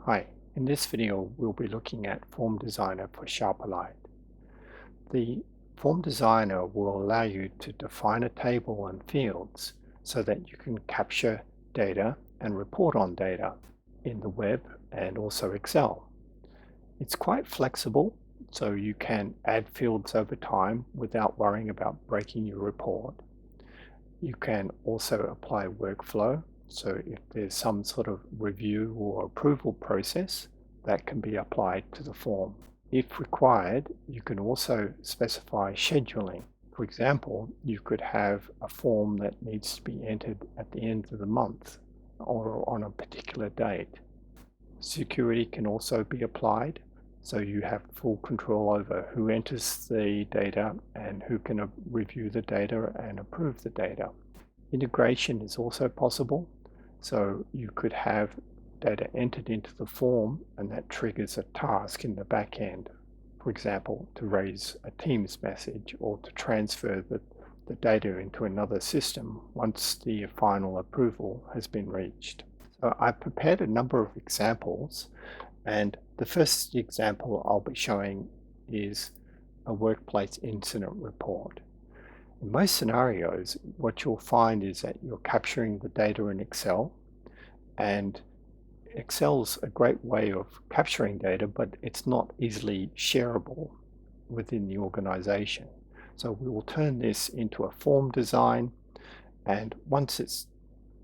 Hi, in this video we'll be looking at Form Designer for Sharperlight. The Form Designer will allow you to define a table and fields so that you can capture data and report on data in the web and also Excel. It's quite flexible, so you can add fields over time without worrying about breaking your report. You can also apply workflow. So if there's some sort of review or approval process, that can be applied to the form. If required, you can also specify scheduling. For example, you could have a form that needs to be entered at the end of the month or on a particular date. Security can also be applied, so you have full control over who enters the data and who can review the data and approve the data. Integration is also possible, so you could have data entered into the form and that triggers a task in the back end. For example, to raise a Teams message or to transfer the data into another system once the final approval has been reached. So I've prepared a number of examples, and the first example I'll be showing is a workplace incident report. In most scenarios, what you'll find is that you're capturing the data in Excel, and Excel's a great way of capturing data, but it's not easily shareable within the organization. So we will turn this into a form design, and once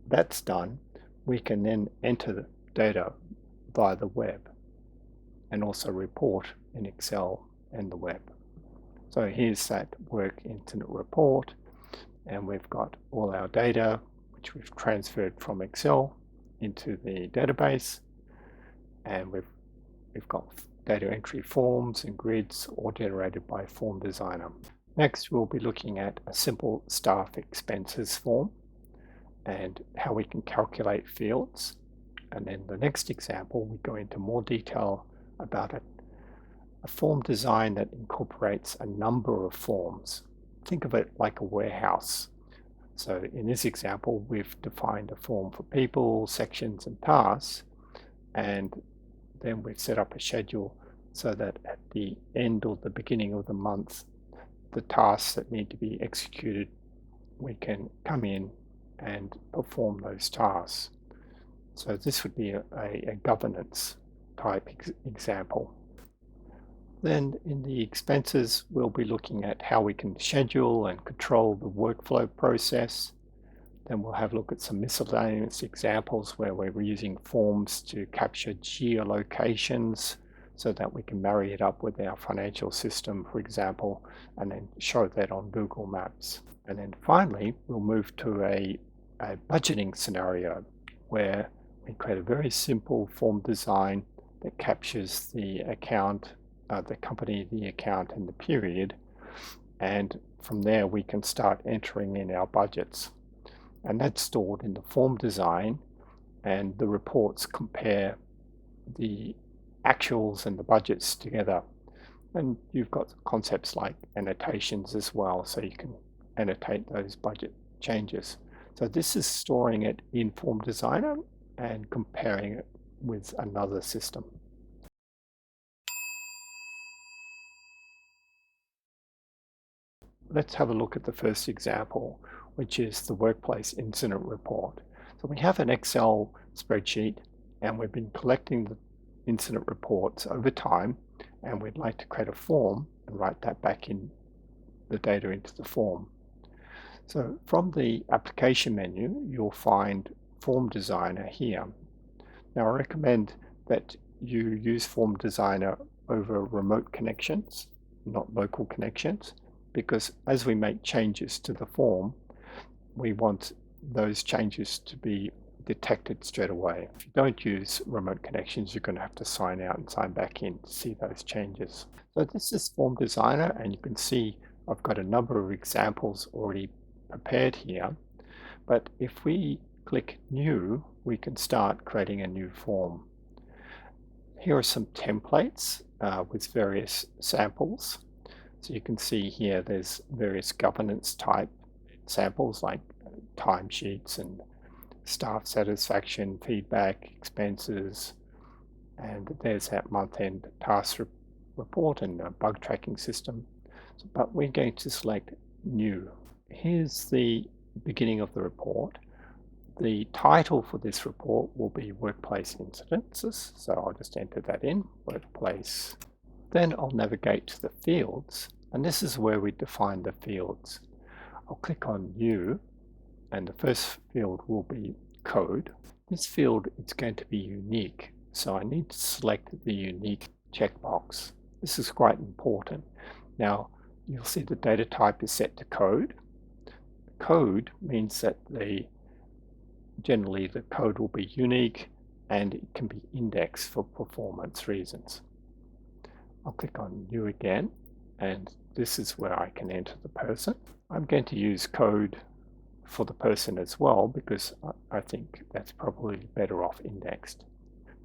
that's done, we can then enter the data via the web and also report in Excel and the web. So here's that work incident report, and we've got all our data which we've transferred from Excel into the database, and we've got data entry forms and grids all generated by Form Designer. Next, we'll be looking at a simple staff expenses form and how we can calculate fields. And then the next example, we go into more detail about a form design that incorporates a number of forms. Think of it like a warehouse. So in this example, we've defined a form for people, sections, and tasks, and then we've set up a schedule so that at the end or the beginning of the month, the tasks that need to be executed, we can come in and perform those tasks. So this would be a governance type example. Then in the expenses, we'll be looking at how we can schedule and control the workflow process. Then we'll have a look at some miscellaneous examples where we're using forms to capture geolocations so that we can marry it up with our financial system, for example, and then show that on Google Maps. And then finally, we'll move to a budgeting scenario where we create a very simple form design that captures the account, the company, the account, and the period. And from there, we can start entering in our budgets. And that's stored in the form design, and the reports compare the actuals and the budgets together. And you've got concepts like annotations as well, so you can annotate those budget changes. So this is storing it in Form Designer and comparing it with another system. Let's have a look at the first example, which is the workplace incident report. So we have an Excel spreadsheet, and we've been collecting the incident reports over time, and we'd like to create a form and write that back in the data into the form. So from the application menu, you'll find Form Designer here. Now I recommend that you use Form Designer over remote connections, not local connections, because as we make changes to the form, we want those changes to be detected straight away. If you don't use remote connections, you're going to have to sign out and sign back in to see those changes. So this is Form Designer, and you can see I've got a number of examples already prepared here. But if we click New, we can start creating a new form. Here are some templates with various samples. So you can see here there's various governance type samples like timesheets and staff satisfaction, feedback, expenses, and there's that month-end task report and a bug tracking system. But we're going to select new. Here's the beginning of the report. The title for this report will be Workplace Incidences, so I'll just enter that in, Workplace. Then I'll navigate to the fields, and this is where we define the fields. I'll click on New, and the first field will be Code. This field is going to be unique, so I need to select the unique checkbox. This is quite important. Now, you'll see the data type is set to code. Code means that generally the code will be unique and it can be indexed for performance reasons. I'll click on New again, and this is where I can enter the person. I'm going to use code for the person as well because I think that's probably better off indexed.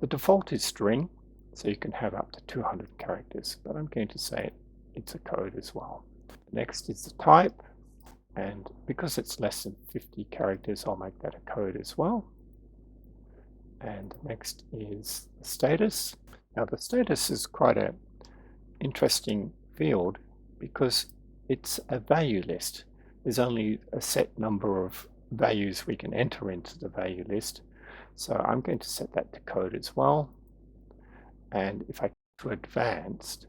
The default is string, so you can have up to 200 characters, but I'm going to say it's a code as well. Next is the type, and because it's less than 50 characters, I'll make that a code as well. And next is the status. Now the status is quite an interesting field because it's a value list. There's only a set number of values we can enter into the value list. So I'm going to set that to code as well. And if I go to advanced,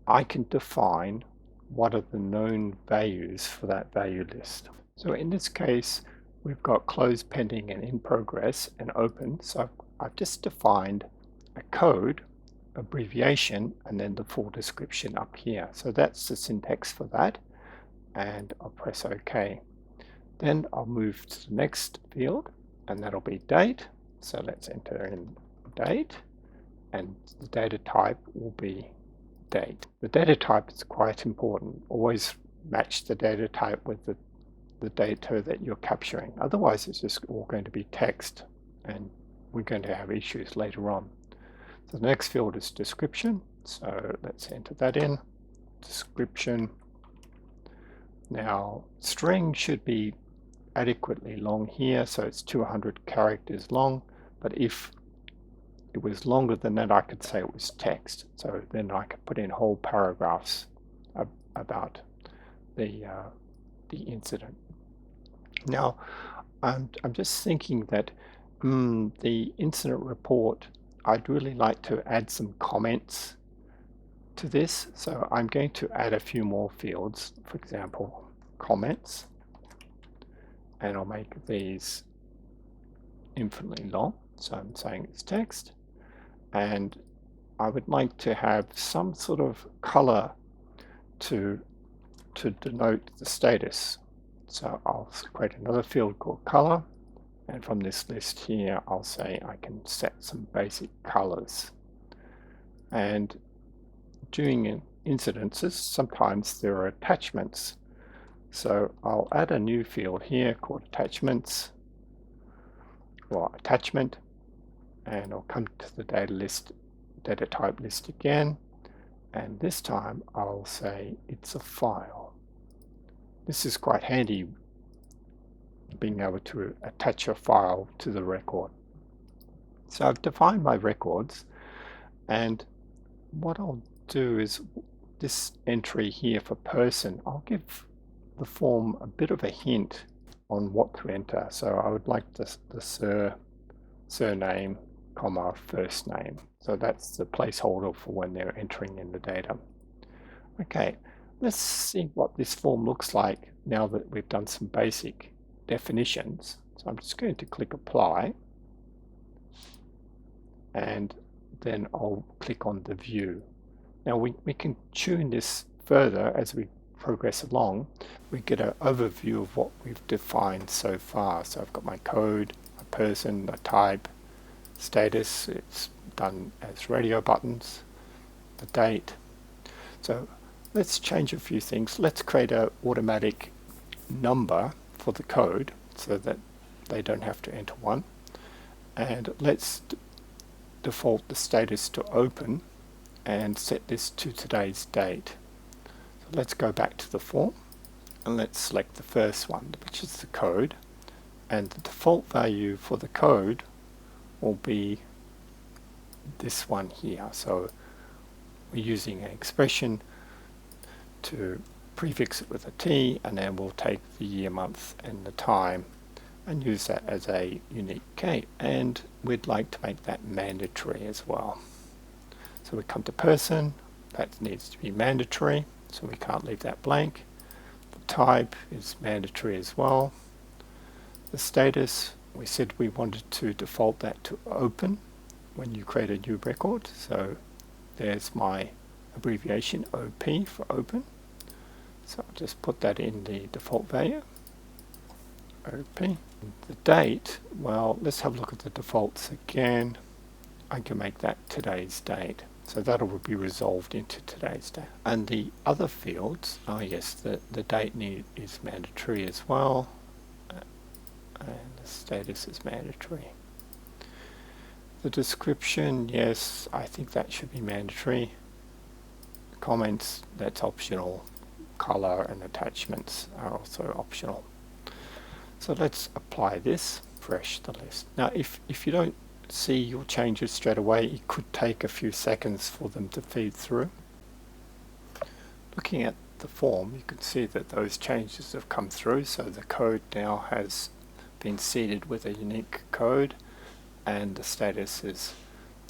I can define what are the known values for that value list. So in this case, we've got closed, pending, and in progress, and open. So I've just defined a code, abbreviation, and then the full description up here. So that's the syntax for that. And I'll press OK. Then I'll move to the next field, and that'll be date. So let's enter in date, and the data type will be date. The data type is quite important. Always match the data type with the data that you're capturing. Otherwise, it's just all going to be text, and we're going to have issues later on. So the next field is description. So let's enter that in. Description. Now, string should be adequately long here, so it's 200 characters long, but if it was longer than that, I could say it was text. So then I could put in whole paragraphs about the incident. Now, I'm just thinking that the incident report, I'd really like to add some comments to this. So I'm going to add a few more fields, for example, comments, and I'll make these infinitely long. So I'm saying it's text, and I would like to have some sort of color to denote the status. So I'll create another field called color, and from this list here I'll say I can set some basic colors. And during incidences, sometimes there are attachments. So I'll add a new field here called attachments, or attachment, and I'll come to the data type list again, and this time I'll say it's a file. This is quite handy, being able to attach a file to the record. So I've defined my records, and what I'll do is this entry here for person, I'll give the form a bit of a hint on what to enter. So I would like the surname, comma, first name. So that's the placeholder for when they're entering in the data. Okay, let's see what this form looks like now that we've done some basic definitions. So I'm just going to click apply, and then I'll click on the view. Now we can tune this further as we progress along. We get an overview of what we've defined so far. So I've got my code, a person, a type, status, it's done as radio buttons, the date. So let's change a few things. Let's create an automatic number for the code so that they don't have to enter one. And let's default the status to open and set this to today's date. So let's go back to the form and let's select the first one, which is the code, and the default value for the code will be this one here. So we're using an expression to prefix it with a T, and then we'll take the year, month, and the time and use that as a unique key. And we'd like to make that mandatory as well. So we come to person, that needs to be mandatory, so we can't leave that blank. The type is mandatory as well. The status, we said we wanted to default that to open when you create a new record. So there's my abbreviation OP for open. So I'll just put that in the default value, OP. The date, well, let's have a look at the defaults again. I can make that today's date. So that will be resolved into today's date. And the other fields, oh yes, the date is mandatory as well. And the status is mandatory. The description, yes, I think that should be mandatory. Comments, that's optional. Color and attachments are also optional. So let's apply this, refresh the list. Now if you don't see your changes straight away, it could take a few seconds for them to feed through. Looking at the form, you can see that those changes have come through, so the code now has been seeded with a unique code and the status is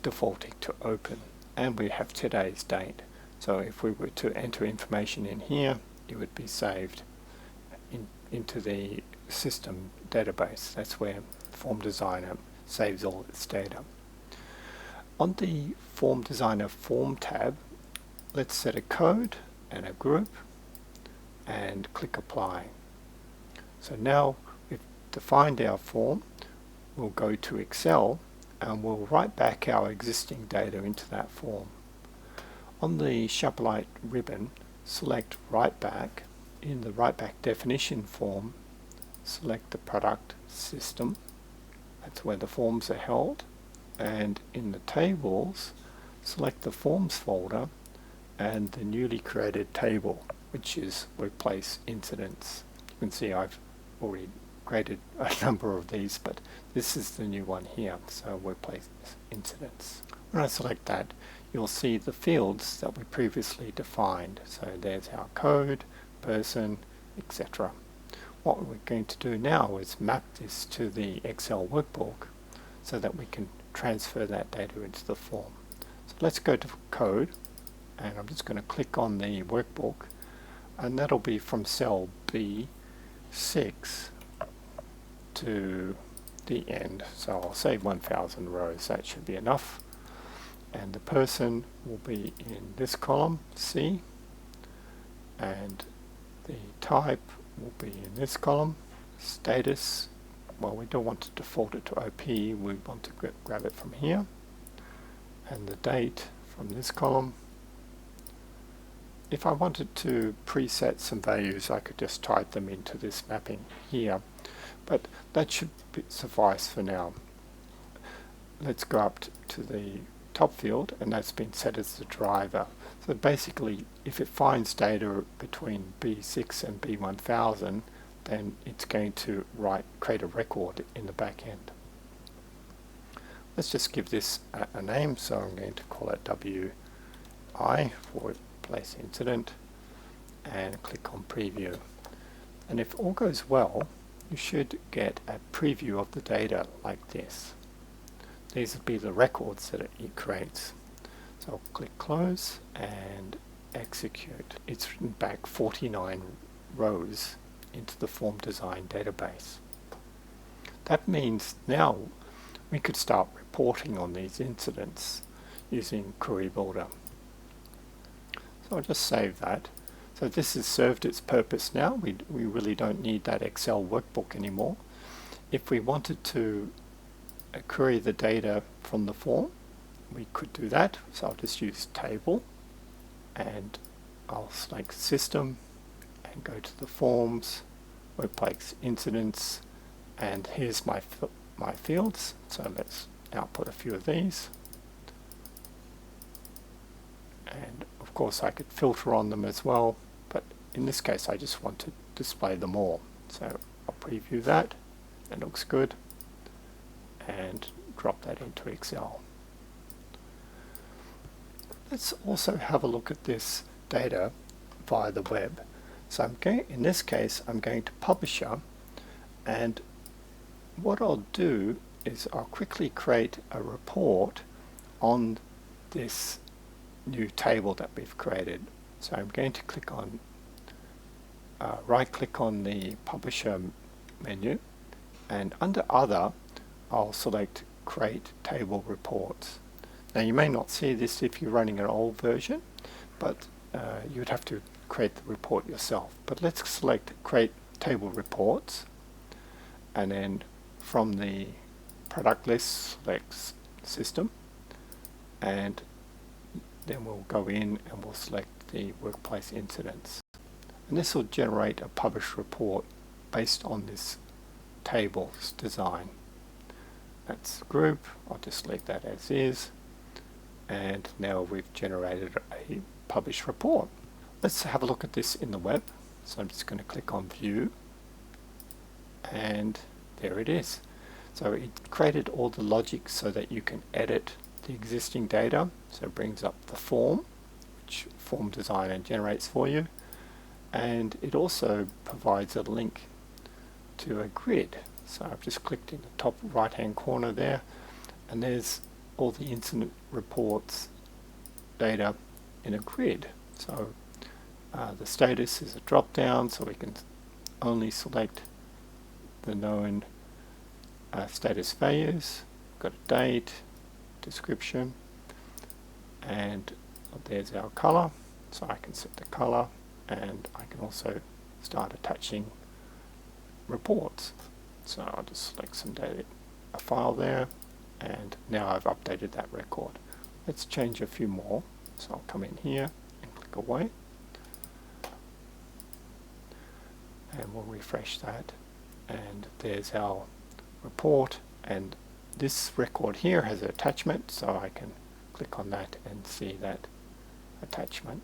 defaulting to open, and we have today's date. So if we were to enter information in here, it would be saved into the system database. That's where Form Designer saves all its data. On the Form Designer Form tab, let's set a code and a group and click Apply. So now we've defined our form. We'll go to Excel and we'll write back our existing data into that form. On the Sharperlight ribbon, select Write Back. In the Write Back definition form, select the product system. That's where the forms are held. And in the tables, select the Forms folder and the newly created table, which is Workplace Incidents. You can see I've already created a number of these, but this is the new one here, so Workplace Incidents. When I select that, you'll see the fields that we previously defined. So there's our code, person, etc. What we're going to do now is map this to the Excel workbook so that we can transfer that data into the form. So let's go to code, and I'm just going to click on the workbook, and that'll be from cell B6 to the end. So I'll say 1000 rows, that should be enough. And the person will be in this column, C, and the type will be in this column. Status, well, we don't want to default it to OP, we want to grab it from here. And the date from this column. If I wanted to preset some values, I could just type them into this mapping here, but that should suffice for now. Let's go up to the top field, and that's been set as the driver. So basically, if it finds data between B6 and B1000, then it's going to create a record in the back end. Let's just give this a name, so I'm going to call it WI for Workplace Incident, and click on Preview. And if all goes well, you should get a preview of the data like this. These will be the records that it creates. So I'll click Close and Execute. It's written back 49 rows into the Form Design database. That means now we could start reporting on these incidents using Query Builder. So I'll just save that. So this has served its purpose now. We really don't need that Excel workbook anymore. If we wanted to query the data from the form, we could do that. So I'll just use table, and I'll select system and go to the forms, workplace incidents, and here's my fields. So let's output a few of these. And of course I could filter on them as well, but in this case I just want to display them all. So I'll preview that. It looks good, and drop that into Excel. Let's also have a look at this data via the web. So in this case, I'm going to Publisher, and what I'll do is I'll quickly create a report on this new table that we've created. So I'm going to click on, right click on the Publisher menu, and under Other, I'll select Create Table Reports. Now you may not see this if you're running an old version, but you would have to create the report yourself. But let's select Create Table Reports, and then from the product list select System, and then we'll go in and we'll select the Workplace Incidents. And this will generate a published report based on this table's design. That's the group. I'll just leave that as is. And now we've generated a published report. Let's have a look at this in the web. So I'm just going to click on View, and there it is. So it created all the logic so that you can edit the existing data. So it brings up the form, which Form Designer generates for you, and it also provides a link to a grid. So I've just clicked in the top right hand corner there, and there's all the incident reports data in a grid. So the status is a drop down, so we can only select the known status values. Got a date, description, and there's our color. So I can set the color, and I can also start attaching reports. So I'll just select some data, a file there, and now I've updated that record. Let's change a few more. So I'll come in here and click away, and we'll refresh that, and there's our report, and this record here has an attachment, so I can click on that and see that attachment.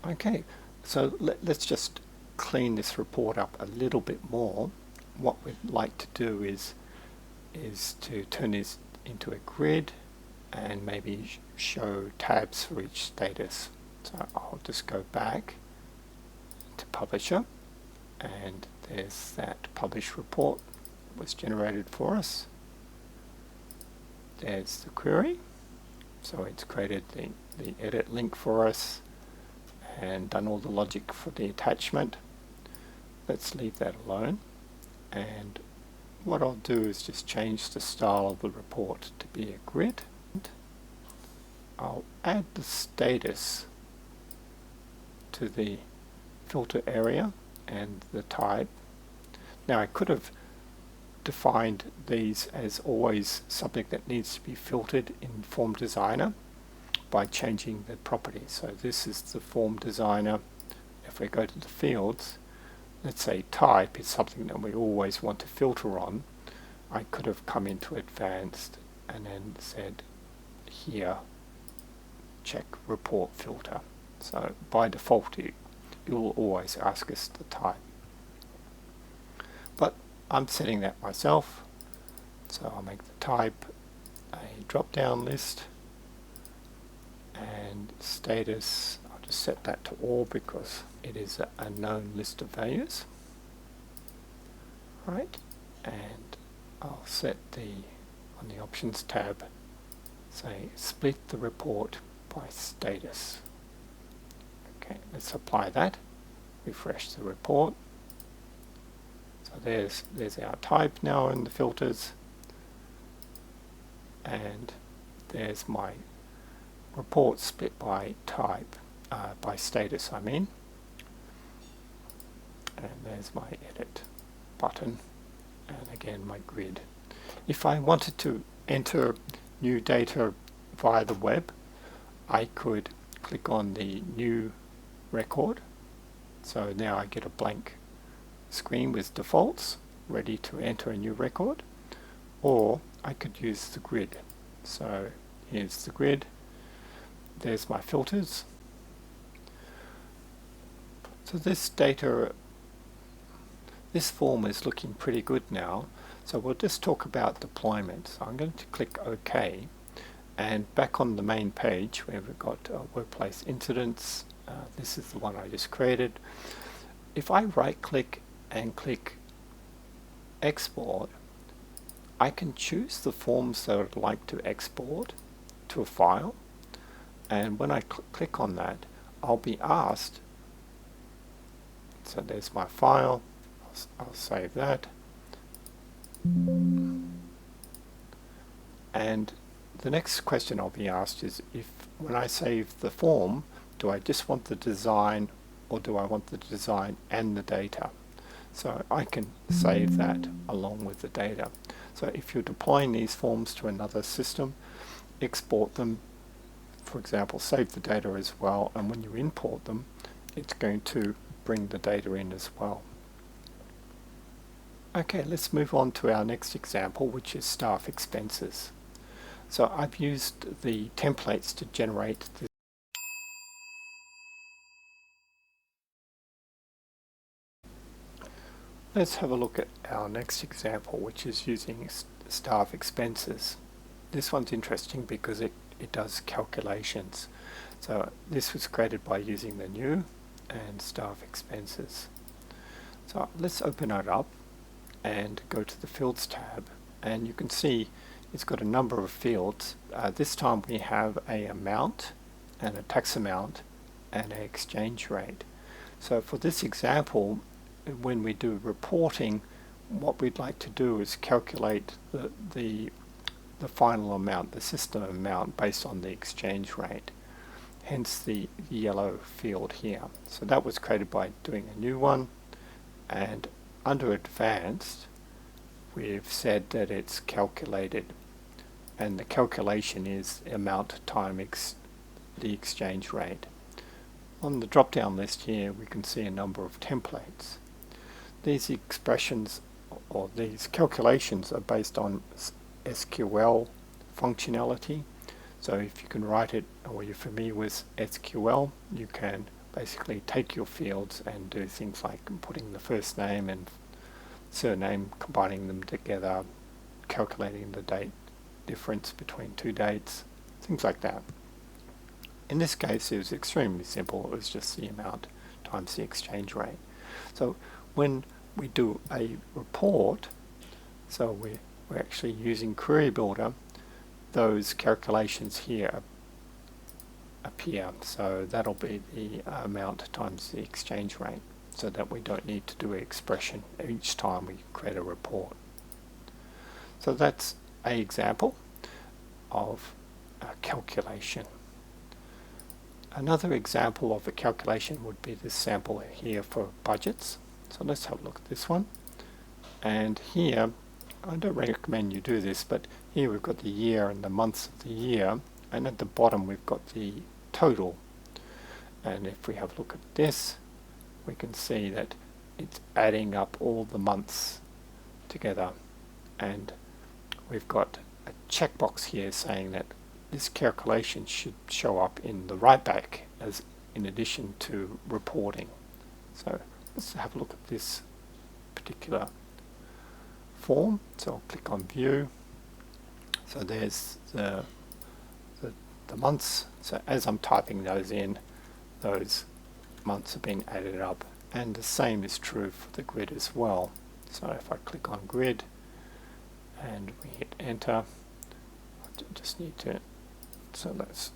Okay, so let's just clean this report up a little bit more. What we'd like to do is to turn this into a grid and maybe show tabs for each status. So I'll just go back to Publisher, and there's that published report that was generated for us. There's the query, so it's created the edit link for us and done all the logic for the attachment. Let's leave that alone, and what I'll do is just change the style of the report to be a grid. I'll add the status to the filter area and the type. Now I could have defined these as always something that needs to be filtered in Form Designer by changing the properties. So this is the Form Designer. If we go to the fields, let's say type is something that we always want to filter on. I could have come into Advanced and then said here check report filter. So by default it will always ask us the type, but I'm setting that myself, so I'll make the type a drop down list, and status I'll just set that to all because it is a known list of values. Right, and I'll set on the options tab, say split the report by status. Okay, let's apply that, refresh the report. So there's our type now in the filters, and there's my report split by type, by status I mean, and there's my edit button, and again my grid. If I wanted to enter new data via the web, I could click on the new record. So now I get a blank screen with defaults ready to enter a new record, or I could use the grid. So here's the grid, there's my filters. So this form is looking pretty good now, so we'll just talk about deployment. So I'm going to click OK, And back on the main page where we've got workplace incidents, this is the one I just created. If I right click and click export, I can choose the forms that I'd like to export to a file, and when I click on that, I'll be asked, so there's my file, I'll save that, and the next question I'll be asked is, if when I save the form, do I just want the design or do I want the design and the data? So I can save that along with the data. So if you're deploying these forms to another system, export them, for example, save the data as well, and when you import them, it's going to bring the data in as well. Okay, let's move on to our next example, which is staff expenses. So I've used the templates to generate this. Let's have a look at our next example, which is using staff expenses. This one's interesting because it does calculations. So this was created by using the new and staff expenses. So let's open it up and go to the Fields tab, and you can see it's got a number of fields. This time we have a amount and a tax amount and an exchange rate. So for this example, when we do reporting, what we'd like to do is calculate the final amount, the system amount, based on the exchange rate, hence the yellow field here. So that was created by doing a new one, and under advanced we've said that it's calculated, and the calculation is amount times the exchange rate. On the drop down list here we can see a number of templates. These expressions or these calculations are based on SQL functionality. So if you can write it, or you're familiar with SQL, you can basically take your fields and do things like putting the first name and surname, combining them together, calculating the date difference between two dates, things like that. In this case it was extremely simple. It was just the amount times the exchange rate. So when we do a report, so we're actually using Query Builder, those calculations here appear. So that'll be the amount times the exchange rate, so that we don't need to do an expression each time we create a report. So that's an example of a calculation. Another example of a calculation would be this sample here for budgets. So let's have a look at this one. And here, I don't recommend you do this, but here we've got the year and the months of the year, and at the bottom we've got the total. And if we have a look at this, we can see that it's adding up all the months together, and we've got a checkbox here saying that this calculation should show up in the write back as in addition to reporting. So let's have a look at this particular form. So I'll click on view. So there's the months. So as I'm typing those in, those months are being added up, and the same is true for the grid as well. So if I click on grid and we hit enter, I just need to, so let's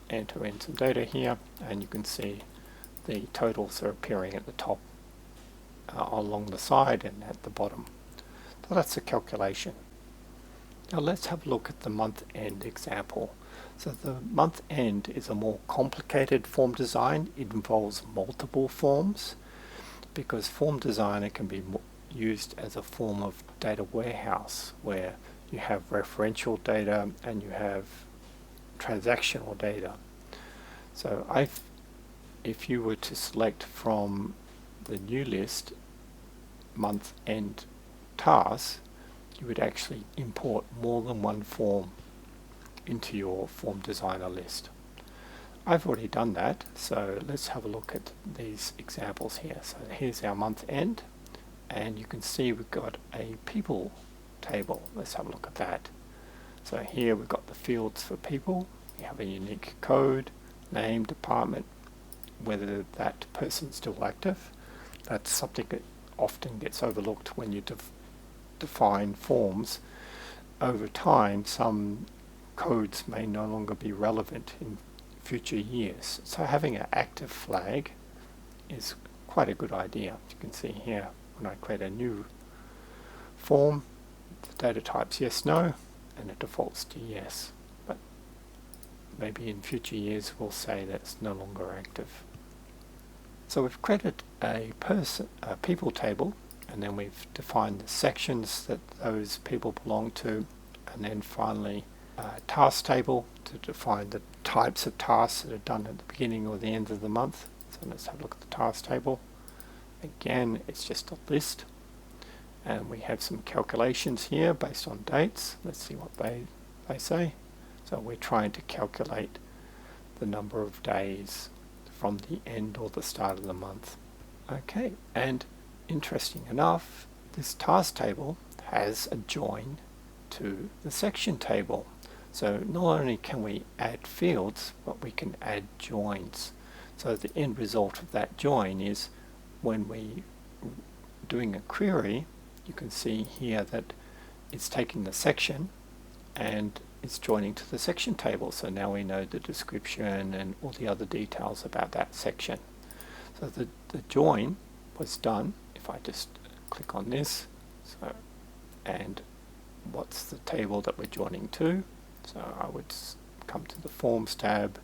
enter in some data here, and you can see the totals are appearing at the top, along the side and at the bottom. So that's a calculation. Now let's have a look at the month end example. So the month end is a more complicated form design. It involves multiple forms, because Form Designer can be used as a form of data warehouse, where you have referential data and you have transactional data. So if you were to select from the new list month end tasks, you would actually import more than one form into your Form Designer list. I've already done that, so let's have a look at these examples here. So here's our month end, and you can see we've got a people table. Let's have a look at that. So here we've got the fields for people. We have a unique code, name, department, whether that person's still active. That's something that often gets overlooked when you define forms. Over time, some codes may no longer be relevant in future years. So having an active flag is quite a good idea. You can see here when I create a new form, the data type's yes, no, and it defaults to yes. But maybe in future years we'll say that it's no longer active. So we've created a people table, and then we've defined the sections that those people belong to, and then finally a task table to define the types of tasks that are done at the beginning or the end of the month. So let's have a look at the task table. Again, it's just a list, and we have some calculations here based on dates. Let's see what they say. So we're trying to calculate the number of days from the end or the start of the month. Okay, and interesting enough, this task table has a join to the section table. So not only can we add fields, but we can add joins. So the end result of that join is when we doing a query, you can see here that it's taking the section and it's joining to the section table. So now we know the description and all the other details about that section. So the join was done. If I just click on this, so, and what's the table that we're joining to? So I would come to the Forms tab,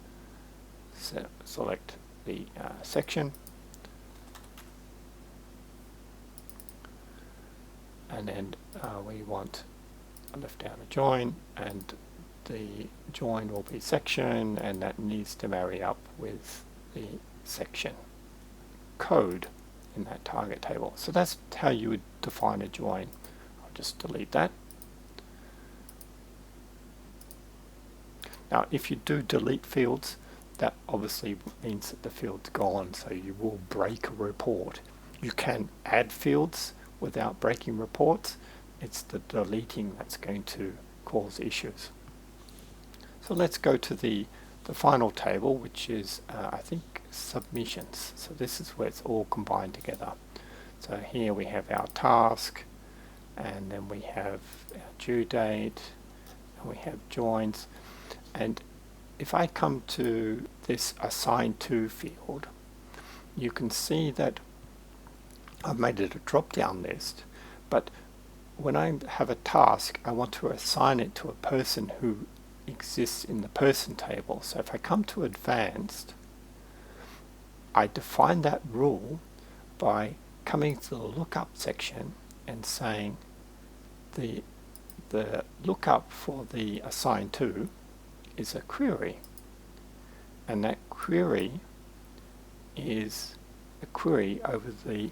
select the section, and then we want a left outer join, and the join will be section, and that needs to marry up with the section code in that target table. So that's how you would define a join. I'll just delete that. Now if you do delete fields, that obviously means that the field's gone, so you will break a report. You can add fields without breaking reports. It's the deleting that's going to cause issues. So let's go to the final table, which is I think submissions. So this is where it's all combined together. So here we have our task, and then we have our due date, and we have joins. And if I come to this assigned to field, you can see that I've made it a drop-down list, but when I have a task, I want to assign it to a person who exists in the person table. So if I come to advanced, I define that rule by coming to the lookup section and saying the lookup for the assigned to is a query, and that query is a query over the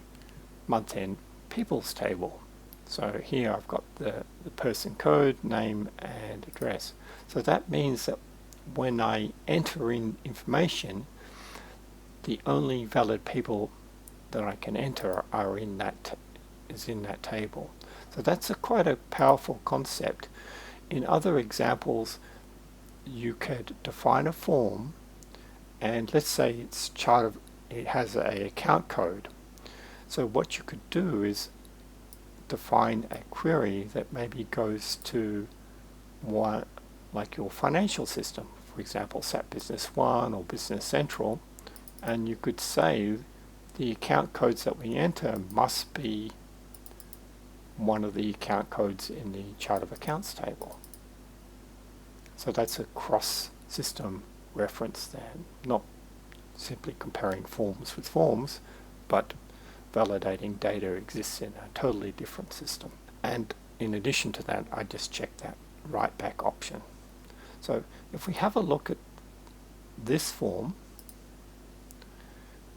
month-end people's table. So here I've got the person code, name and address. So that means that when I enter in information, the only valid people that I can enter are in that table. So that's quite a powerful concept. In other examples, you could define a form, and let's say it has an account code. So what you could do is define a query that maybe goes to one, like your financial system, for example SAP Business One or Business Central, and you could say the account codes that we enter must be one of the account codes in the chart of accounts table. So that's a cross-system reference there, not simply comparing forms with forms, but validating data exists in a totally different system. And in addition to that, I just check that write back option. So if we have a look at this form,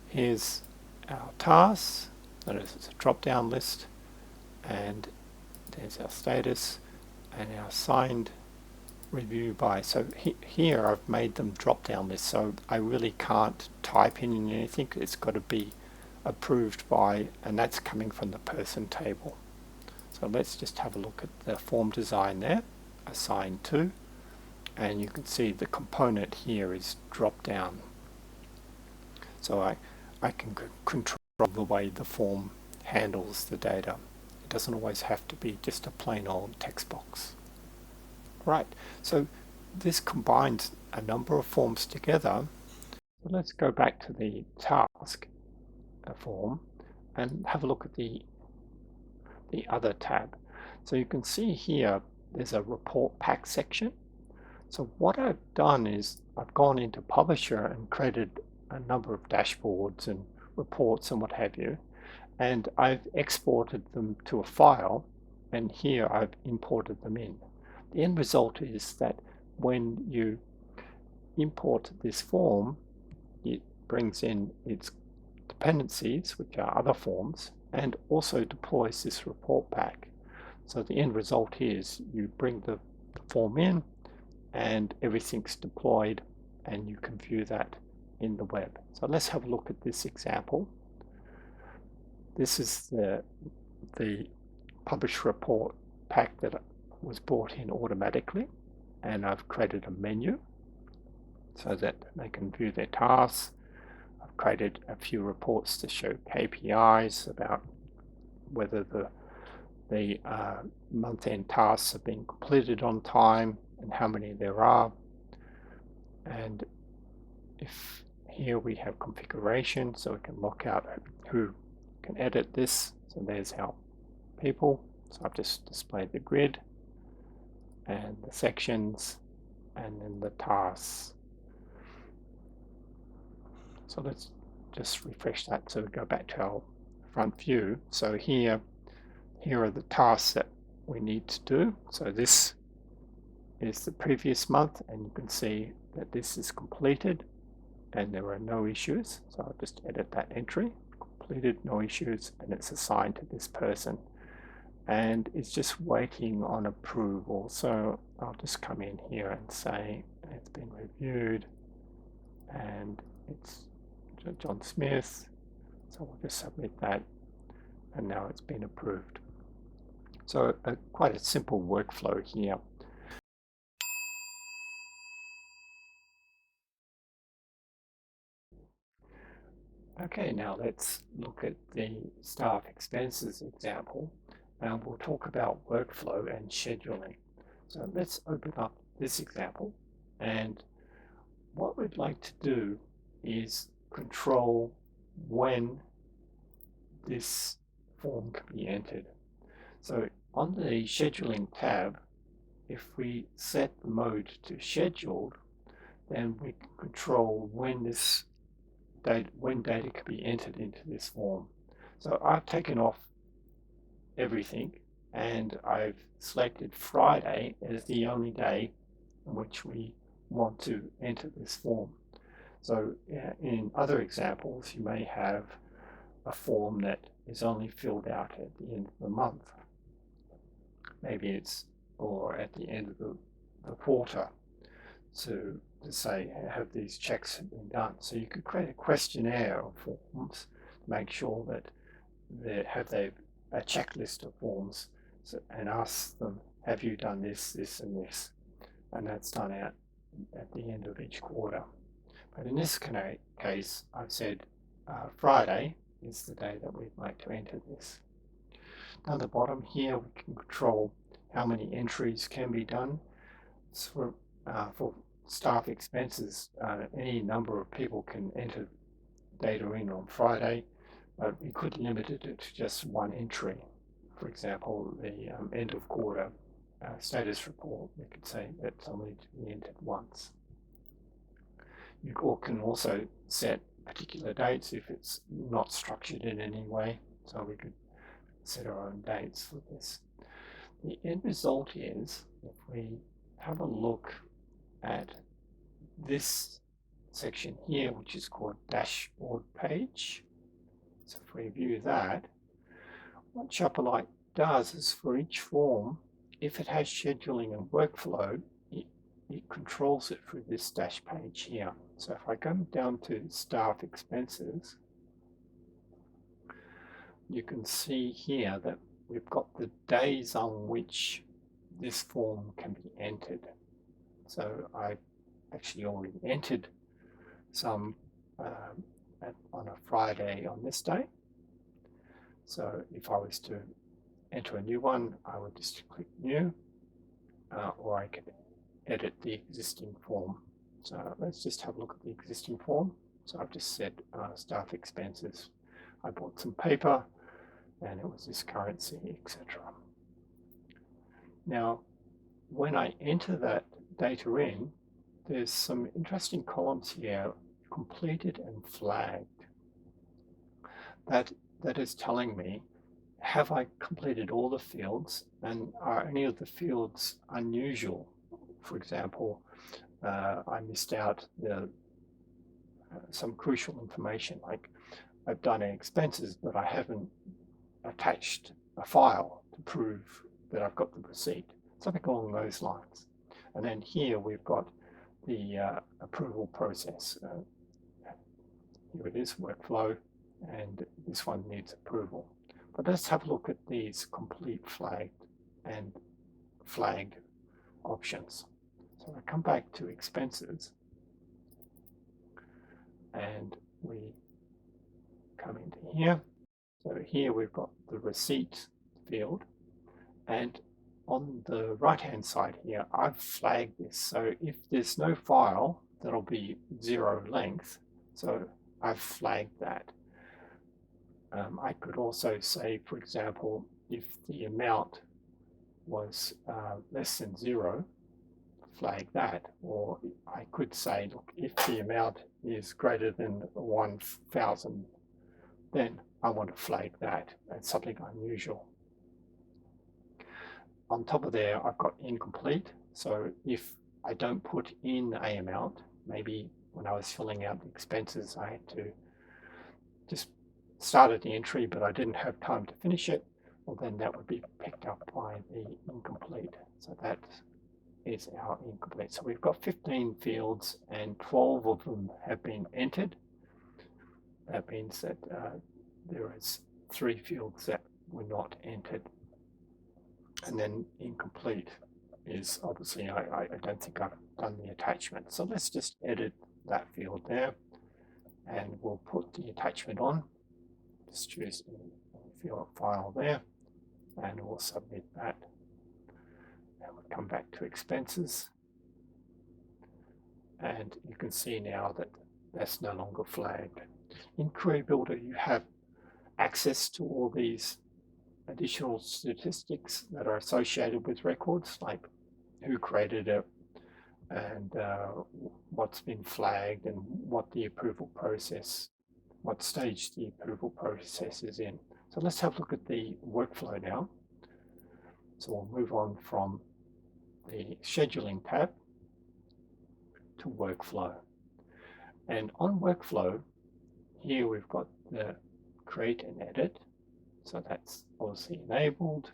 here's our tasks. Notice it's a drop-down list, and there's our status and our signed review by. So here I've made them drop-down lists, so I really can't type in anything. It's got to be approved by, and that's coming from the person table. So let's just have a look at the form design there. assigned to, and you can see the component here is drop down. So I can control the way the form handles the data. It doesn't always have to be just a plain old text box. Right, so this combines a number of forms together. So let's go back to the task form and have a look at the other tab. So you can see here there's a report pack section. So what I've done is I've gone into Publisher and created a number of dashboards and reports and what have you, and I've exported them to a file, and here I've imported them in. The end result is that when you import this form, it brings in its dependencies, which are other forms, and also deploys this report pack. So the end result is you bring the form in and everything's deployed, and you can view that in the web. So let's have a look at this example. This is the publish report pack that was brought in automatically, and I've created a menu so that they can view their tasks. I've created a few reports to show KPIs about whether the month-end tasks have been completed on time and how many there are. And if here we have configuration, so we can lock out who can edit this. So there's our people. So I've just displayed the grid and the sections and then the tasks. So let's just refresh that so we go back to our front view. So here are the tasks that we need to do. So this is the previous month, and you can see that this is completed and there are no issues. So I'll just edit that entry, completed, no issues, and it's assigned to this person. And it's just waiting on approval. So I'll just come in here and say it's been reviewed and it's John Smith. So we'll just submit that, and now it's been approved. So quite a simple workflow here. Okay, now let's look at the staff expenses example, and we'll talk about workflow and scheduling. So let's open up this example, and what we'd like to do is control when this form can be entered. So on the scheduling tab, if we set the mode to scheduled, then we can control when data can be entered into this form. So I've taken off everything, and I've selected Friday as the only day in which we want to enter this form. So in other examples, you may have a form that is only filled out at the end of the month. Maybe it's or at the end of the quarter to say, have these checks been done? So you could create a questionnaire of forms to make sure that they have a checklist of forms and ask them, have you done this, this, and this? And that's done out at the end of each quarter. But in this case, I've said Friday is the day that we'd like to enter this. Down the bottom here, we can control how many entries can be done. So for staff expenses, any number of people can enter data in on Friday, but we could limit it to just one entry. For example, the end of quarter status report, we could say that's only to be entered once. You can also set particular dates if it's not structured in any way, so we could set our own dates for this. The end result is, if we have a look at this section here, which is called dashboard page. So if we view that, what Sharperlight does is for each form, if it has scheduling and workflow, it controls it through this dash page here. So if I go down to staff expenses, you can see here that we've got the days on which this form can be entered. So I actually already entered some on a Friday on this day. So if I was to enter a new one, I would just click new, or I could edit the existing form. So let's just have a look at the existing form. So I've just said staff expenses. I bought some paper and it was this currency, etc. Now, when I enter that data in, there's some interesting columns here, completed and flagged. That is telling me, have I completed all the fields, and are any of the fields unusual? For example, I missed out some crucial information, like I've done expenses, but I haven't attached a file to prove that I've got the receipt, something along those lines. And then here we've got the approval process. Here it is, workflow, and this one needs approval. But let's have a look at these complete flagged and flagged options. So I come back to expenses and we come into here. So here we've got the receipt field, and on the right hand side here I've flagged this. So if there's no file, that'll be 0 length. So I've flagged that. I could also say, for example, if the amount was less than 0, flag that. Or I could say, look, if the amount is greater than 1,000, then I want to flag that. That's something unusual. On top of there, I've got incomplete. So if I don't put in a amount, maybe when I was filling out the expenses, I had to just started the entry, but I didn't have time to finish it, well, then that would be picked up by the incomplete. So that is our incomplete. So we've got 15 fields and 12 of them have been entered. That means that there is 3 fields that were not entered. And then incomplete is obviously, I don't think I've done the attachment. So let's just edit that field there and we'll put the attachment on. Just choose the field file there and we'll submit that. And we'll come back to expenses. And you can see now that that's no longer flagged. In Career Builder, you have access to all these additional statistics that are associated with records, like who created it and what's been flagged and what the approval process, what stage the approval process is in. So let's have a look at the workflow now. So we'll move on from the scheduling tab to workflow. And on workflow, here we've got the create and edit. So that's obviously enabled.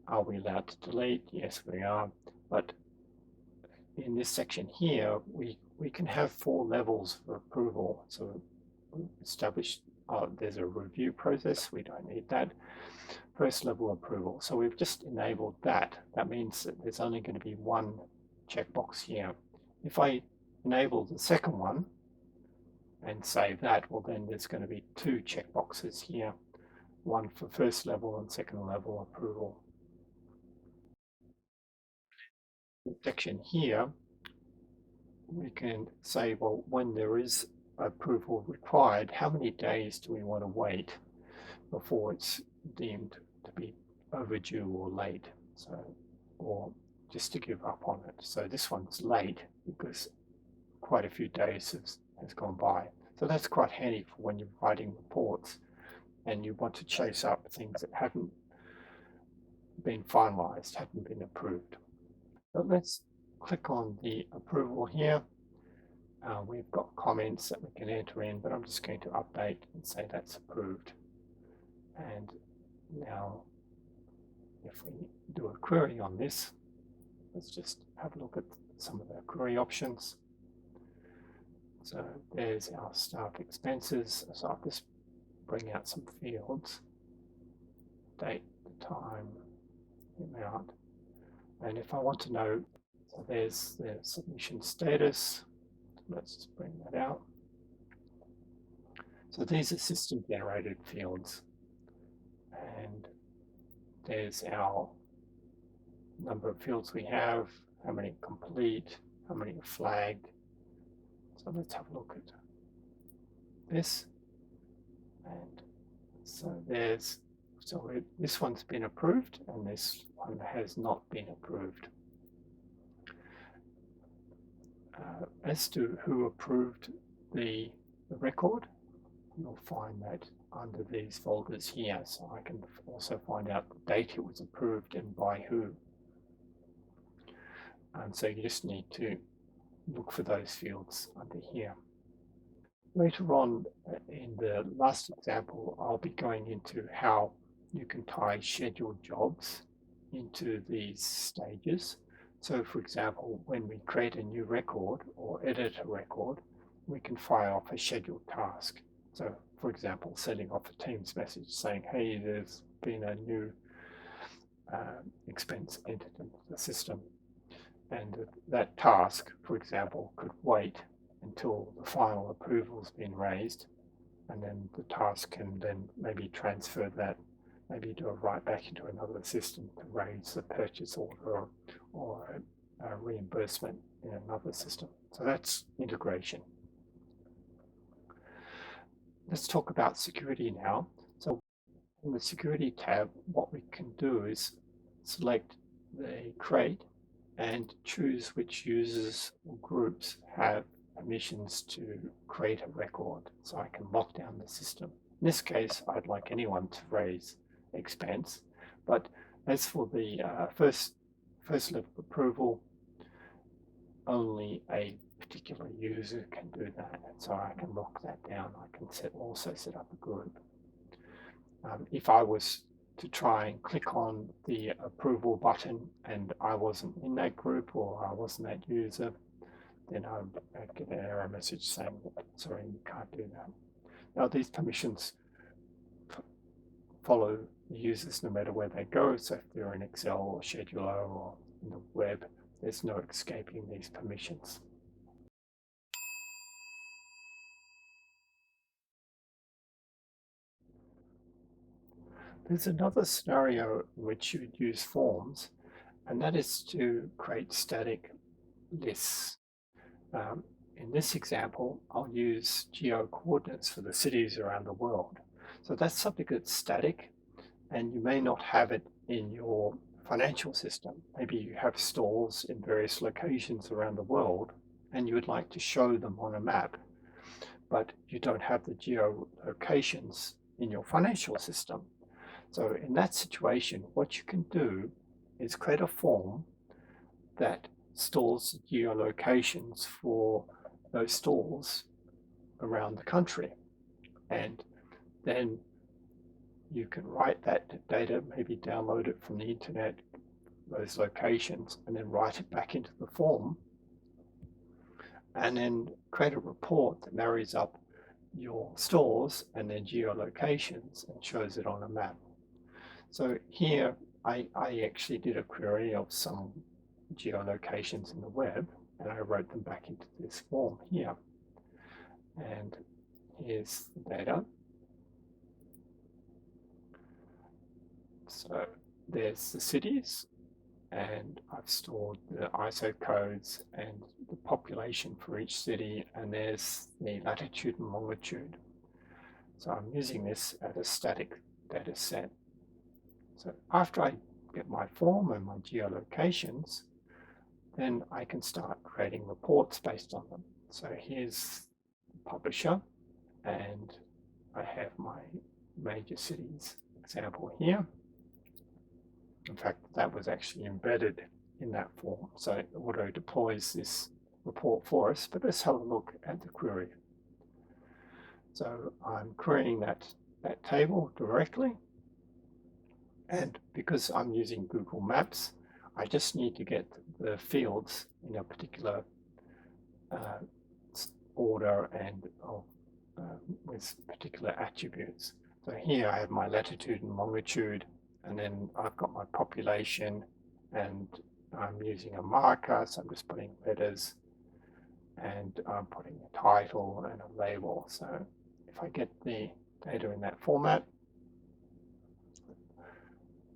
Are we allowed to delete? Yes, we are. But in this section here, we can have 4 levels of approval. So we established there's a review process. We don't need that. First level approval. So we've just enabled that. That means that there's only going to be 1 checkbox here. If I enable the second one and save that, well then there's going to be 2 checkboxes here. One for first level and second level approval. In section here, we can say, well, when there is approval required, how many days do we want to wait before it's deemed to be overdue or late? So, or just to give up on it. So this one's late because quite a few days has gone by. So that's quite handy for when you're writing reports and you want to chase up things that haven't been finalized, haven't been approved. But let's click on the approval here. We've got comments that we can enter in, but I'm just going to update and say that's approved. And now if we do a query on this, let's just have a look at some of the query options. So there's our staff expenses. So I'll just bring out some fields, date, the time, the amount, And if I want to know, so there's the submission status. Let's just bring that out. So these are system generated fields, and there's our number of fields we have, how many complete, how many are flagged. So let's have a look at this. And so this one's been approved and this one has not been approved. As to who approved the record, you'll find that under these folders here. So I can also find out the date it was approved and by who. And so you just need to look for those fields under here. Later on in the last example, I'll be going into how you can tie scheduled jobs into these stages. So for example, when we create a new record or edit a record, we can fire off a scheduled task. So for example, sending off a Teams message saying, hey, there's been a new expense entered into the system. And that task, for example, could wait until the final approval has been raised, and then the task can then maybe transfer that, maybe do a write back into another system to raise the purchase order or a reimbursement in another system. So that's integration. Let's talk about security now. So in the security tab, what we can do is select the create and choose which users or groups have permissions to create a record, so I can lock down the system. In this case, I'd like anyone to raise expense, but as for the first level approval, only a particular user can do that, so I can lock that down. I can also set up a group. If I was to try and click on the approval button and I wasn't in that group or I wasn't that user, then I'd get an error message saying, sorry, you can't do that. Now these permissions follow the users no matter where they go. So if they're in Excel or Scheduler or in the web, there's no escaping these permissions. There's another scenario in which you would use forms, and that is to create static lists. In this example, I'll use geo coordinates for the cities around the world. So that's something that's static, and you may not have it in your financial system. Maybe you have stores in various locations around the world, and you would like to show them on a map, but you don't have the geolocations in your financial system. So in that situation, what you can do is create a form that stores geolocations for those stores around the country. And then you can write that data, maybe download it from the internet, those locations, and then write it back into the form, and then create a report that marries up your stores and their geolocations and shows it on a map. So here I actually did a query of some geolocations in the web, and I wrote them back into this form here. And here's the data. So there's the cities, and I've stored the ISO codes and the population for each city, and there's the latitude and longitude. So I'm using this as a static data set. So after I get my form and my geolocations, then I can start creating reports based on them. So here's the publisher, and I have my major cities example here. In fact, that was actually embedded in that form, so it auto deploys this report for us. But let's have a look at the query. So I'm querying that table directly, and because I'm using Google Maps, I just need to get the fields in a particular order and with particular attributes. So here I have my latitude and longitude, and then I've got my population and I'm using a marker, so I'm just putting letters and I'm putting a title and a label. So if I get the data in that format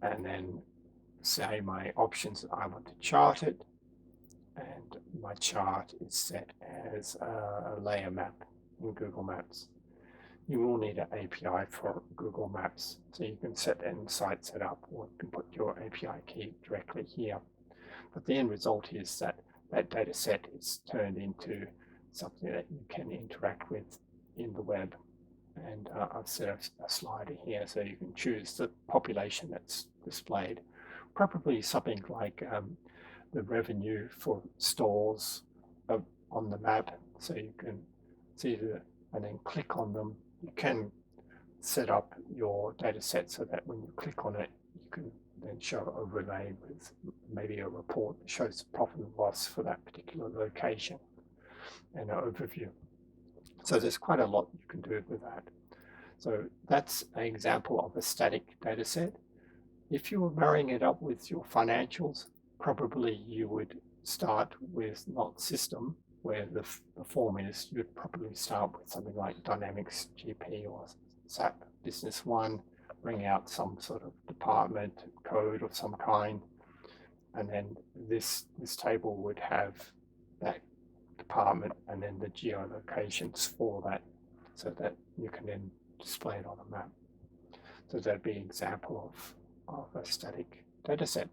and then say my options that I want to chart it, and my chart is set as a layer map in Google Maps. You will need an API for Google Maps, so you can set an site setup, or you can put your API key directly here. But the end result is that that data set is turned into something that you can interact with in the web. And I've set a slider here so you can choose the population that's displayed. Probably something like the revenue for stores on the map, so you can see and then click on them. You can set up your data set so that when you click on it, you can then show overlay with maybe a report that shows the profit and loss for that particular location and an overview. So there's quite a lot you can do with that. So that's an example of a static data set. If you were marrying it up with your financials, probably you would start with not system, where the form is. You'd probably start with something like Dynamics GP or SAP Business One, bring out some sort of department code of some kind, and then this table would have that department and then the geolocations for that, so that you can then display it on a map. So that'd be an example of a static data set.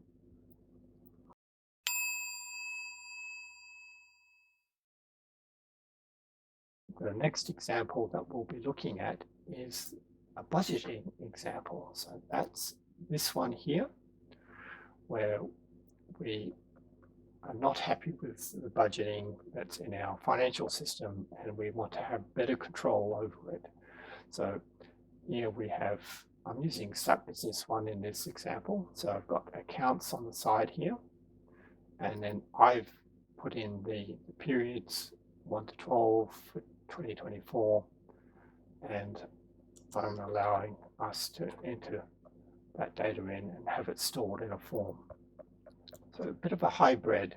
The next example that we'll be looking at is a budgeting example. So that's this one here, where we are not happy with the budgeting that's in our financial system and we want to have better control over it. So here we have, I'm using SAP Business One in this example. So I've got accounts on the side here, and then I've put in the periods 1 to 12 for 2024, and I'm allowing us to enter that data in and have it stored in a form. So a bit of a hybrid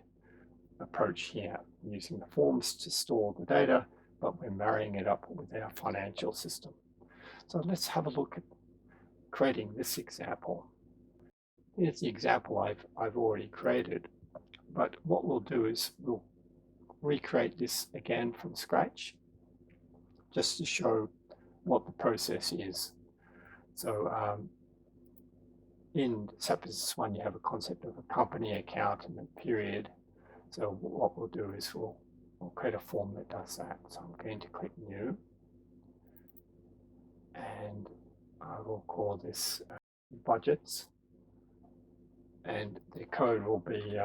approach here, using the forms to store the data, but we're marrying it up with our financial system. So let's have a look at creating this example. Here's the example I've already created, but what we'll do is we'll recreate this again from scratch, just to show what the process is. So in SAP Business One, you have a concept of a company account and a period. So what we'll do is we'll create a form that does that. So I'm going to click New, and I will call this budgets, and the code will be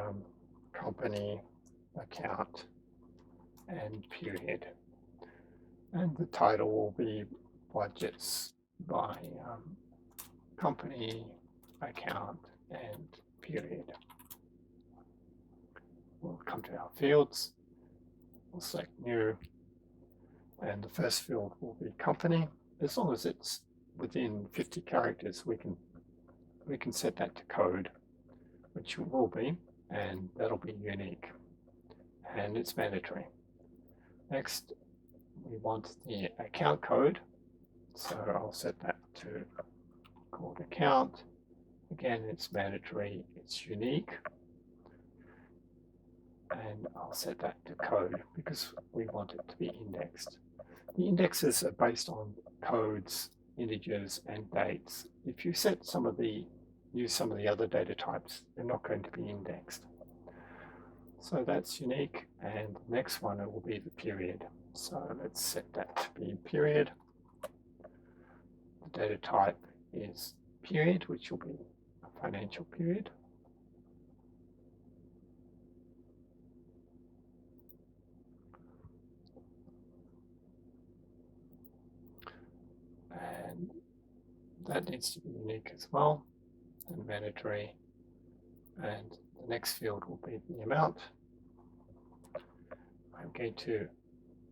company account and period, and the title will be budgets by company account and period. We'll come to our fields, we'll select New, and the first field will be company. As long as it's within 50 characters, we can set that to code, which it will be, and that'll be unique, and it's mandatory. Next, we want the account code, so I'll set that to called account. Again, it's mandatory, it's unique, and I'll set that to code because we want it to be indexed. The indexes are based on codes, integers, and dates. If you use some of the other data types, they're not going to be indexed. So that's unique, and the next one, it will be the period. So let's set that to be period. The data type is period, which will be a financial period. And that needs to be unique as well, and mandatory. And the next field will be the amount. I'm going to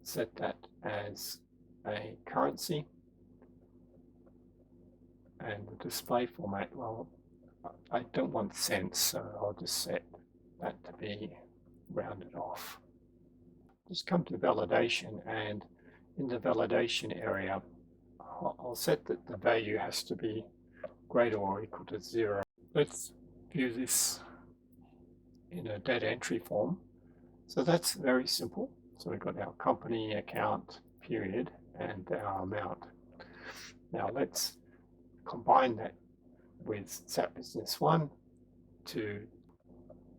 set that as a currency, and the display format, well, I don't want cents, so I'll just set that to be rounded off. Just come to validation, and in the validation area, I'll set that the value has to be greater or equal to 0. Let's view this in a data entry form. So that's very simple. So we've got our company, account, period, and our amount. Now let's combine that with SAP Business One to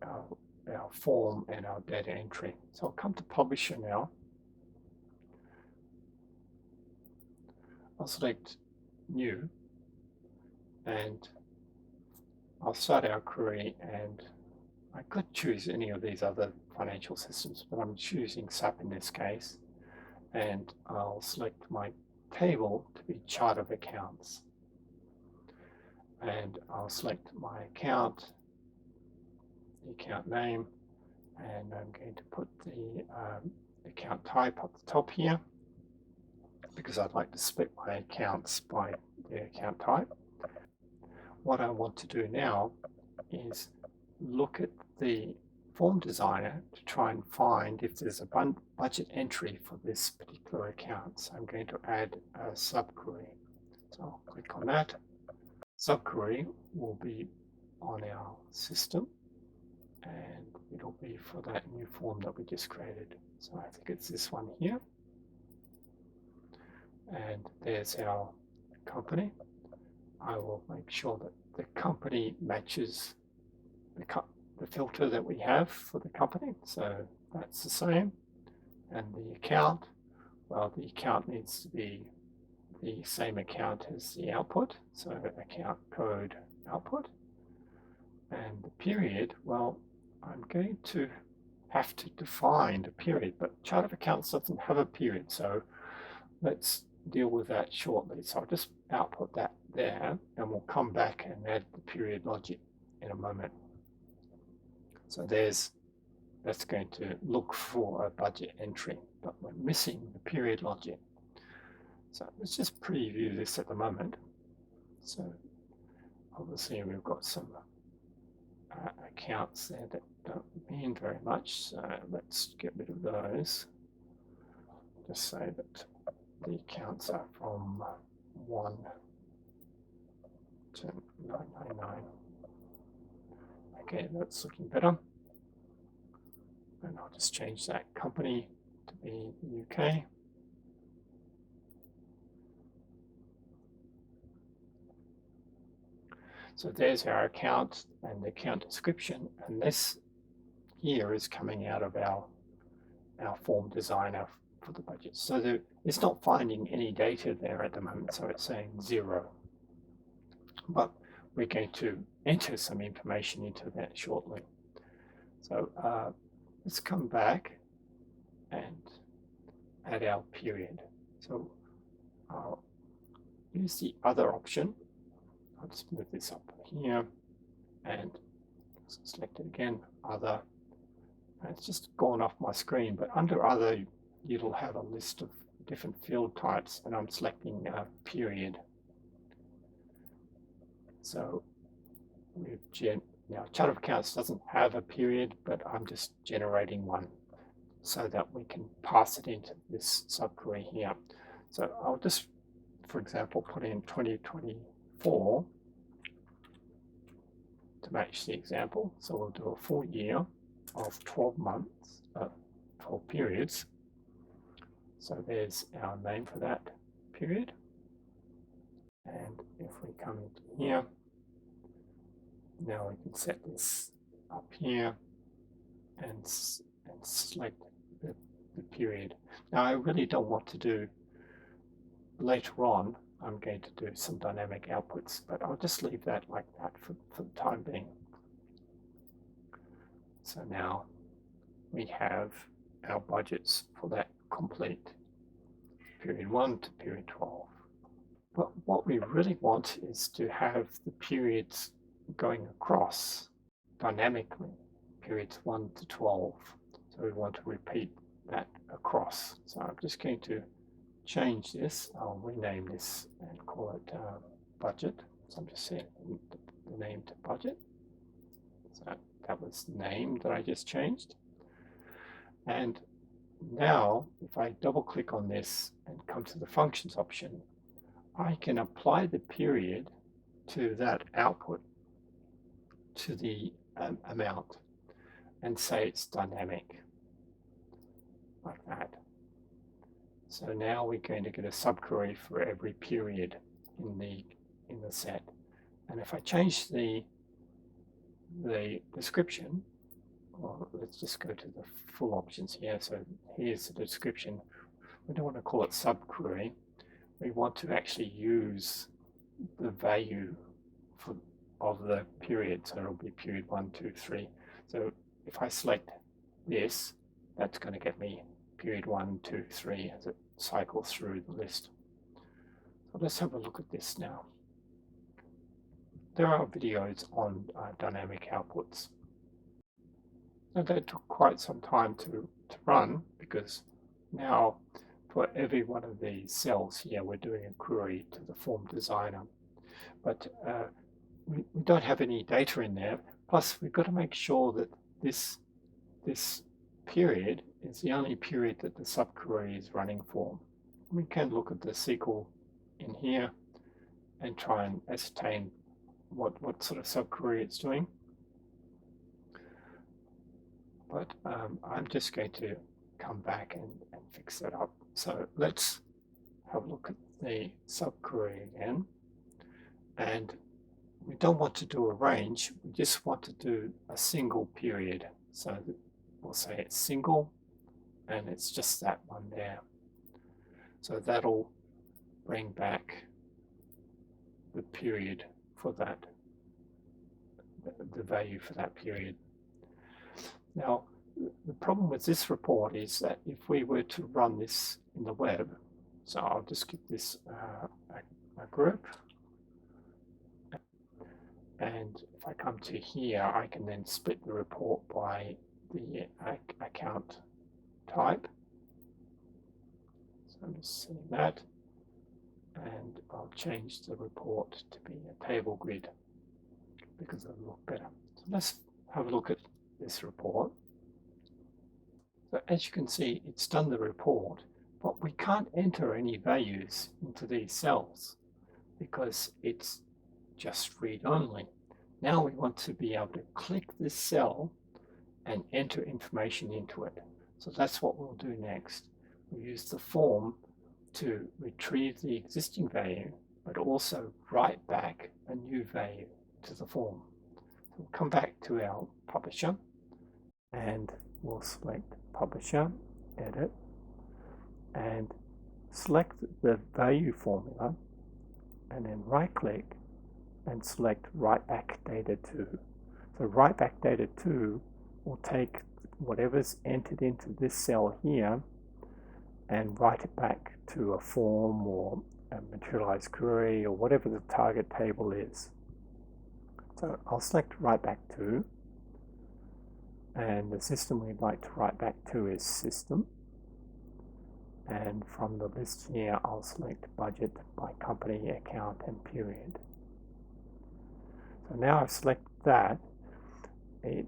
our form and our data entry. So I'll come to Publisher now. I'll select New, and I'll start our query, and I could choose any of these other financial systems, but I'm choosing SAP in this case, and I'll select my table to be chart of accounts, and I'll select my account, the account name, and I'm going to put the account type up the top here because I'd like to split my accounts by the account type. What I want to do now is look at the form designer to try and find if there's a budget entry for this particular account. So I'm going to add a subquery. So I'll click on that. Subquery will be on our system, and it'll be for that new form that we just created. So I think it's this one here. And there's our company. I will make sure that the company matches the filter that we have for the company. So that's the same. And the account, well, the account needs to be the same account as the output. So account code output. And the period, well, I'm going to have to define the period, but chart of accounts doesn't have a period. So let's deal with that shortly. So I'll just output that there, and we'll come back and add the period logic in a moment. So that's going to look for a budget entry, but we're missing the period logic. So let's just preview this at the moment. So obviously we've got some accounts there that don't mean very much. So let's get rid of those. Just say that the accounts are from 1 to 999. Okay, that's looking better. And I'll just change that company to be UK. So there's our account and the account description, and this here is coming out of our form designer for the budget. So it's not finding any data there at the moment, so it's saying 0. But we're going to enter some information into that shortly. So let's come back and add our period. So I'll use the other option. I'll just move this up here and select it again, other. And it's just gone off my screen, but under other, it'll have a list of different field types, and I'm selecting period. So now chart of accounts doesn't have a period, but I'm just generating one so that we can pass it into this subquery here. So I'll just, for example, put in 2024 to match the example. So we'll do a full year of 12 months, 12 periods. So there's our name for that period. And if we come into here, now we can set this up here and select the period. Now I really don't want to do, later on I'm going to do some dynamic outputs, but I'll just leave that like that for the time being. So now we have our budgets for that complete period 1 to period 12. But what we really want is to have the periods going across dynamically, periods 1 to 12. So we want to repeat that across. So I'm just going to change this. I'll rename this and call it budget. So I'm just setting the name to budget. So that was name that I just changed. And now if I double click on this and come to the functions option, I can apply the period to that output, to the amount, and say it's dynamic, like that. So now we're going to get a subquery for every period in the set. And if I change the description, well, let's just go to the full options here. So here's the description. We don't want to call it subquery. We want to actually use the value of the period. So it'll be period 1, 2, 3. So if I select this, that's going to get me period 1, 2, 3 as it cycles through the list. So let's have a look at this now. There are videos on dynamic outputs. Now that took quite some time to run, because now for every one of these cells here we're doing a query to the form designer. But we don't have any data in there. Plus we've got to make sure that this period is the only period that the subquery is running for. We can look at the SQL in here and try and ascertain what sort of subquery it's doing. But I'm just going to come back and fix that up. So let's have a look at the subquery again. And we don't want to do a range, we just want to do a single period. So we'll say it's single, and it's just that one there. So that'll bring back the period for that, the value for that period. Now, the problem with this report is that if we were to run this in the web, so I'll just give this a group, and if I come to here, I can then split the report by the account type. So I'm just setting that, and I'll change the report to be a table grid because it'll look better. So let's have a look at this report. So as you can see, it's done the report, but we can't enter any values into these cells because it's just read only. Now we want to be able to click this cell and enter information into it. So that's what we'll do next. We'll use the form to retrieve the existing value, but also write back a new value to the form. So we'll come back to our publisher, and we'll select publisher, edit, and select the value formula, and then right click and select write back data to. So write back data to will take whatever's entered into this cell here and write it back to a form or a materialized query or whatever the target table is. So I'll select write back to, and the system we'd like to write back to is system, and from the list here I'll select budget by company, account and period. So now I've selected that, it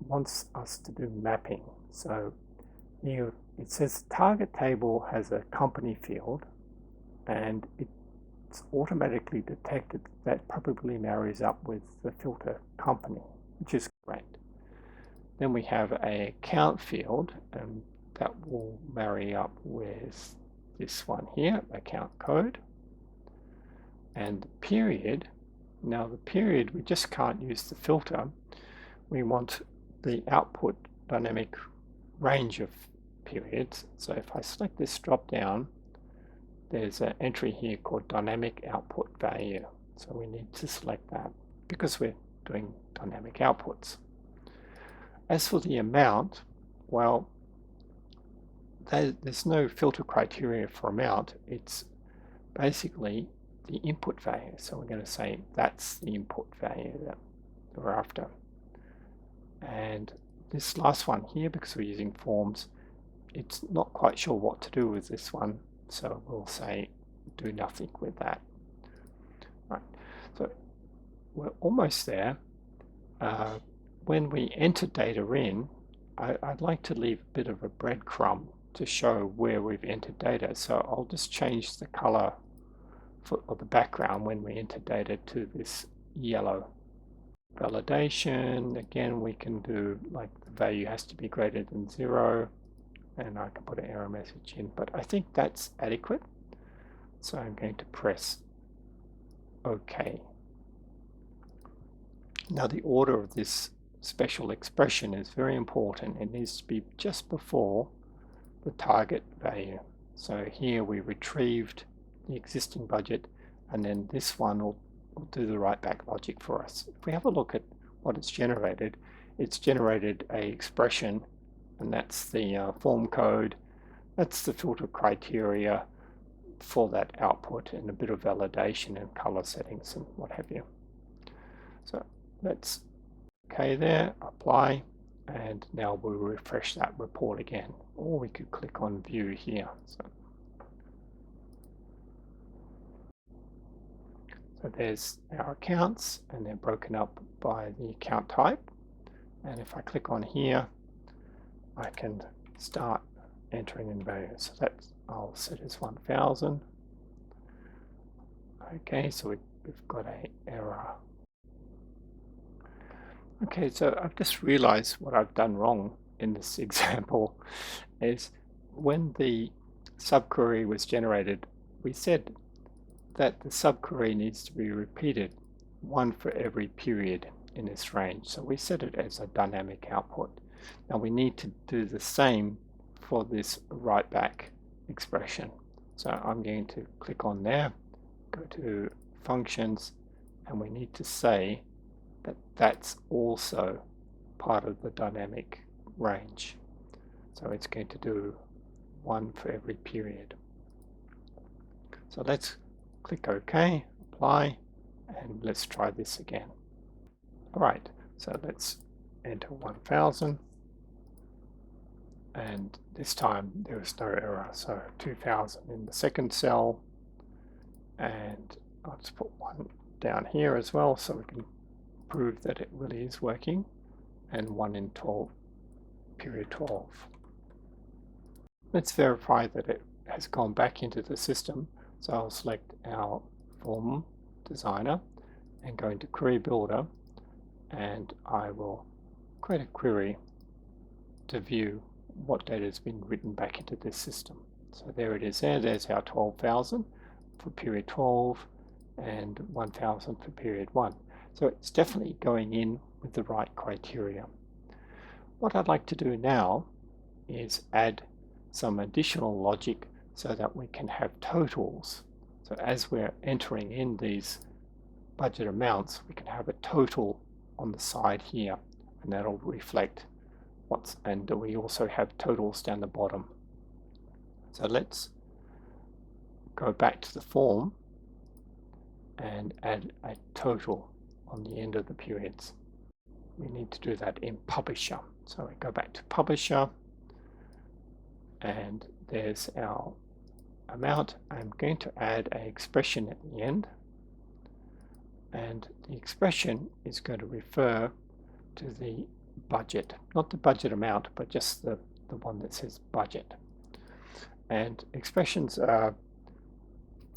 wants us to do mapping. So here it says the target table has a company field, and it's automatically detected that probably marries up with the filter company, which is great. Then we have an account field, and that will marry up with this one here, account code. And the period, now the period, we just can't use the filter. We want the output dynamic range of periods. So if I select this drop down, there's an entry here called dynamic output value. So we need to select that because we're doing dynamic outputs. As for the amount, well, there's no filter criteria for amount. It's basically the input value. So we're going to say that's the input value that we're after. And this last one here, because we're using forms, it's not quite sure what to do with this one. So we'll say do nothing with that. Right. So we're almost there. when we enter data in, I'd like to leave a bit of a breadcrumb to show where we've entered data. So I'll just change the color for the background when we enter data to this yellow. Validation, again, we can do like the value has to be greater than 0, and I can put an error message in, but I think that's adequate. So I'm going to press OK. Now the order of this special expression is very important. It needs to be just before the target value. So here we retrieved the existing budget, and then this one will do the write back logic for us. If we have a look at what it's generated a expression, and that's the form code, that's the filter criteria for that output, and a bit of validation and color settings and what have you. So let's OK there, apply, and now we'll refresh that report again, or we could click on view here. So there's our accounts, and they're broken up by the account type. And if I click on here, I can start entering in values. So that's, I'll set as 1000. Okay, so we've got an error. Okay, so I've just realized what I've done wrong in this example is when the subquery was generated, we said that the subquery needs to be repeated one for every period in this range. So we set it as a dynamic output. Now we need to do the same for this write back expression. So I'm going to click on there, go to functions, and we need to say that that's also part of the dynamic range. So it's going to do one for every period. So let's click OK, apply, and let's try this again. All right, so let's enter 1000, and this time there was no error. So 2000 in the second cell, and I'll just put one down here as well so we can prove that it really is working, and 1 in 12, period 12. Let's verify that it has gone back into the system. So I'll select our form designer and go into query builder, and I will create a query to view what data has been written back into this system. So there it is there. There's our 12,000 for period 12 and 1,000 for period 1. So it's definitely going in with the right criteria. What I'd like to do now is add some additional logic so that we can have totals. So as we're entering in these budget amounts, we can have a total on the side here, and that'll reflect what's, and we also have totals down the bottom. So let's go back to the form and add a total on the end of the periods. We need to do that in Publisher. So we go back to Publisher, and there's our amount. I'm going to add an expression at the end, and the expression is going to refer to the budget, not the budget amount, but just the one that says budget. And expressions are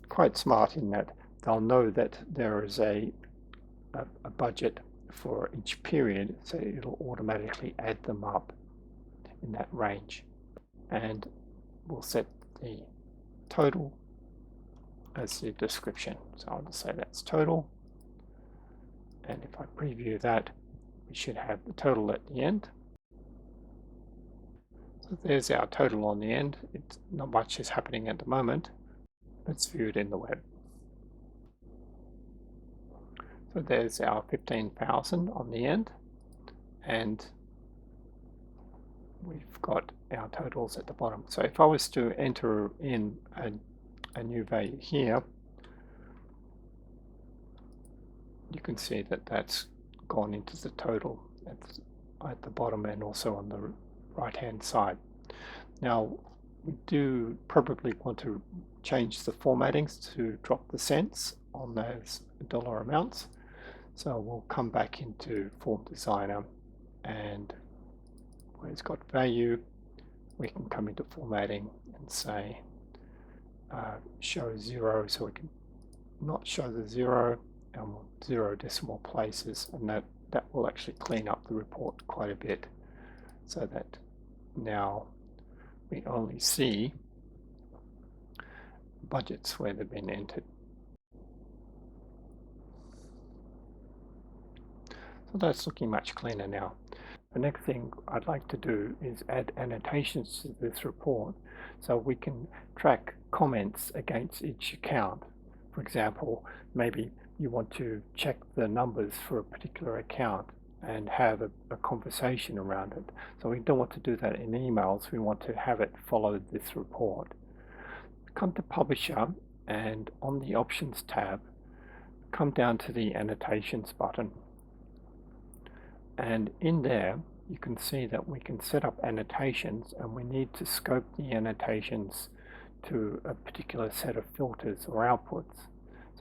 quite smart in that they'll know that there is a budget for each period, so it'll automatically add them up in that range. And we'll set the total as the description. So I'll just say that's total. And if I preview that, we should have the total at the end. So there's our total on the end. It's not much is happening at the moment. Let's view it in the web. So there's our 15,000 on the end, and we've got our totals at the bottom. So if I was to enter in a new value here, you can see that that's gone into the total at the bottom and also on the right hand side. Now we do probably want to change the formattings to drop the cents on those dollar amounts. So we'll come back into Form Designer and where it's got value, we can come into formatting and say show 0, so we can not show the 0 and 0 decimal places, and that will actually clean up the report quite a bit, so that now we only see budgets where they've been entered. So that's looking much cleaner now. The next thing I'd like to do is add annotations to this report so we can track comments against each account. For example, maybe you want to check the numbers for a particular account and have a conversation around it. So we don't want to do that in emails, we want to have it follow this report. Come to Publisher, and on the Options tab, come down to the Annotations button. And in there, you can see that we can set up annotations, and we need to scope the annotations to a particular set of filters or outputs.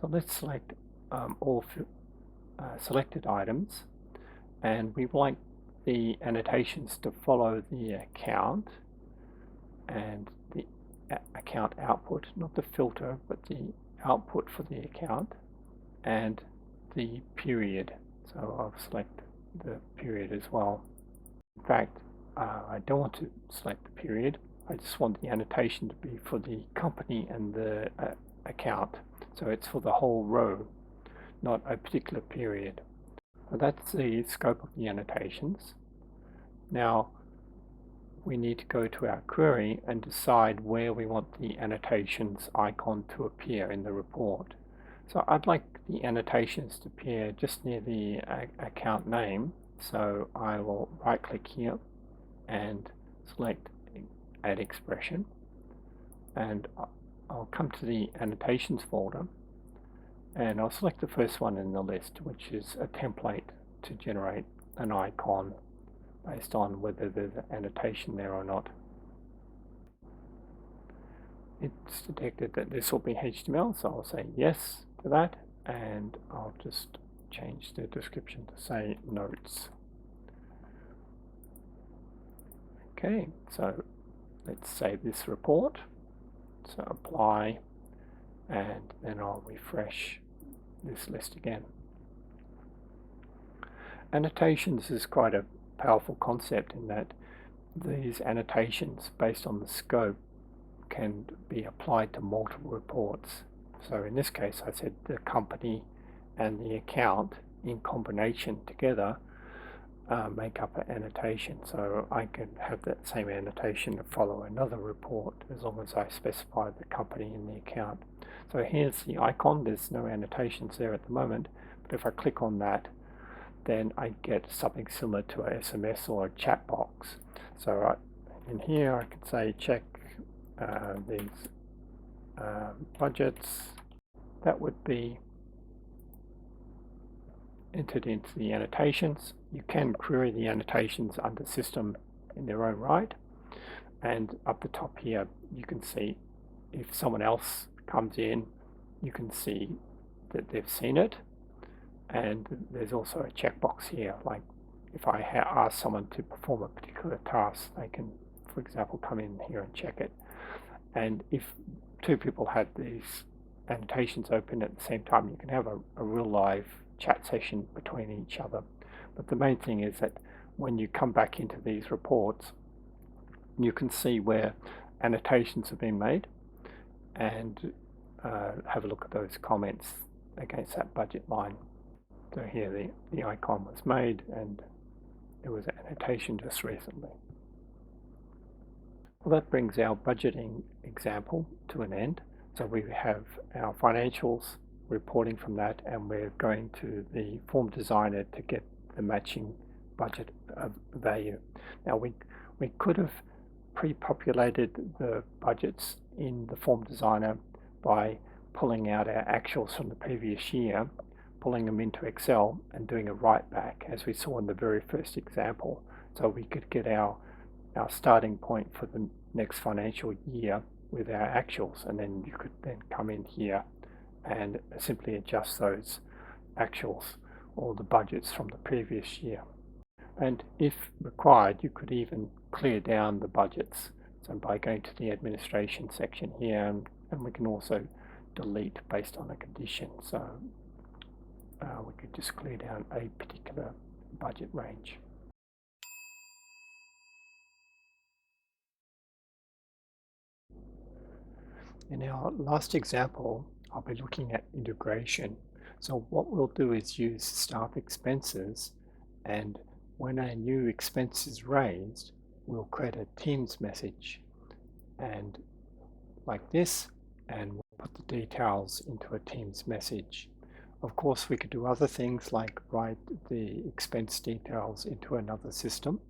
So let's select all selected items, and we like the annotations to follow the account and the account output, not the filter, but the output for the account, and the period. So I'll select the period as well. In fact, I don't want to select the period. I just want the annotation to be for the company and the account. So it's for the whole row, not a particular period. So that's the scope of the annotations. Now we need to go to our query and decide where we want the annotations icon to appear in the report. So I'd like the annotations to appear just near the account name. So I will right click here and select Add Expression, and I'll come to the Annotations folder, and I'll select the first one in the list, which is a template to generate an icon based on whether there's an annotation there or not. It's detected that this will be HTML, so I'll say yes to that, and I'll just change the description to say notes. Okay, so let's save this report. So apply, and then I'll refresh this list again. Annotations is quite a powerful concept in that these annotations based on the scope can be applied to multiple reports. So in this case I said the company and the account in combination together make up an annotation. So I can have that same annotation to follow another report as long as I specify the company and the account. So here's the icon. There's no annotations there at the moment, but if I click on that, then I get something similar to a SMS or a chat box. So in here I can say check these budgets. That would be entered into the annotations. You can query the annotations under system in their own right, and up the top here you can see if someone else comes in, you can see that they've seen it, and there's also a checkbox here, like if I ask someone to perform a particular task, they can, for example, come in here and check it. And if two people have these annotations open at the same time, you can have a real live chat session between each other. But the main thing is that when you come back into these reports, you can see where annotations have been made, and have a look at those comments against that budget line. So here the icon was made, and there was an annotation just recently. Well, that brings our budgeting example to an end. So we have our financials reporting from that, and we're going to the form designer to get the matching budget value. Now we could have pre-populated the budgets in the form designer by pulling out our actuals from the previous year, pulling them into Excel and doing a write back, as we saw in the very first example. So we could get our starting point for the next financial year with our actuals, and then you could then come in here and simply adjust those actuals or the budgets from the previous year. And if required, you could even clear down the budgets. So by going to the administration section here, and we can also delete based on a condition. So we could just clear down a particular budget range. In our last example, I'll be looking at integration. So what we'll do is use staff expenses, and when a new expense is raised, we'll create a Teams message and like this, and we'll put the details into a Teams message. Of course, we could do other things like write the expense details into another system,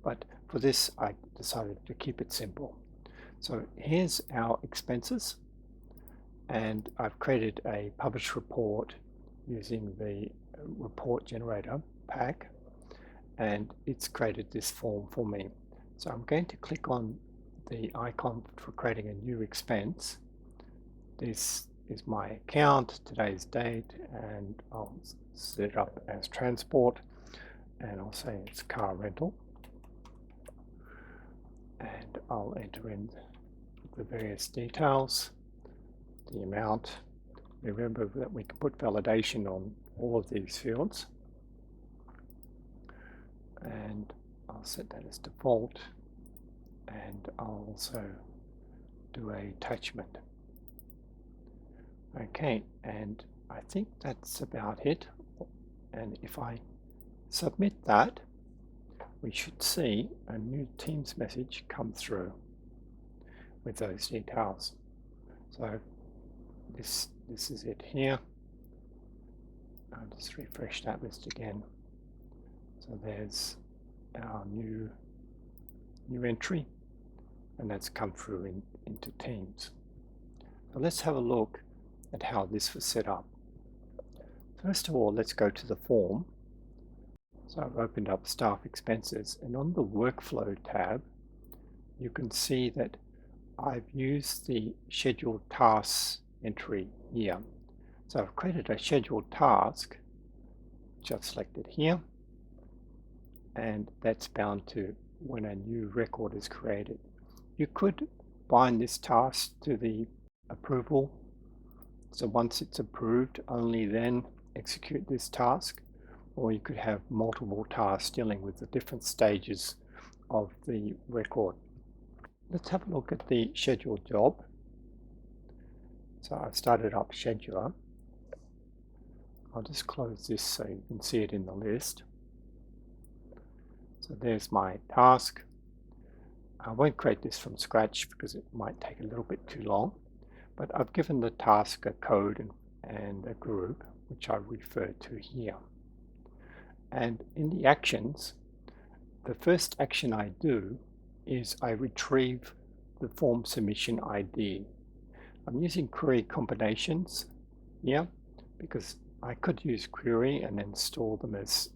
but for this I decided to keep it simple. So here's our expenses, and I've created a publish report using the report generator pack, and it's created this form for me. So I'm going to click on the icon for creating a new expense. This is my account, today's date, and I'll set it up as transport, and I'll say it's car rental, and I'll enter in the various details, the amount. Remember that we can put validation on all of these fields, and I'll set that as default, and I'll also do an attachment. Okay, and I think that's about it. And if I submit that, we should see a new Teams message come through with those details. So this is it here. I'll just refresh that list again. So there's our new entry, and that's come through into Teams. So let's have a look at how this was set up. First of all, let's go to the form. So I've opened up staff expenses, and on the workflow tab, you can see that I've used the scheduled tasks entry here. So I've created a scheduled task, which I've selected here, and that's bound to when a new record is created. You could bind this task to the approval. So once it's approved, only then execute this task, or you could have multiple tasks dealing with the different stages of the record. Let's have a look at the scheduled job. So I've started up scheduler. I'll just close this so you can see it in the list. So there's my task. I won't create this from scratch because it might take a little bit too long, but I've given the task a code and a group, which I refer to here. And in the actions, the first action I do is I retrieve the form submission ID. I'm using query combinations here because I could use query and then store them as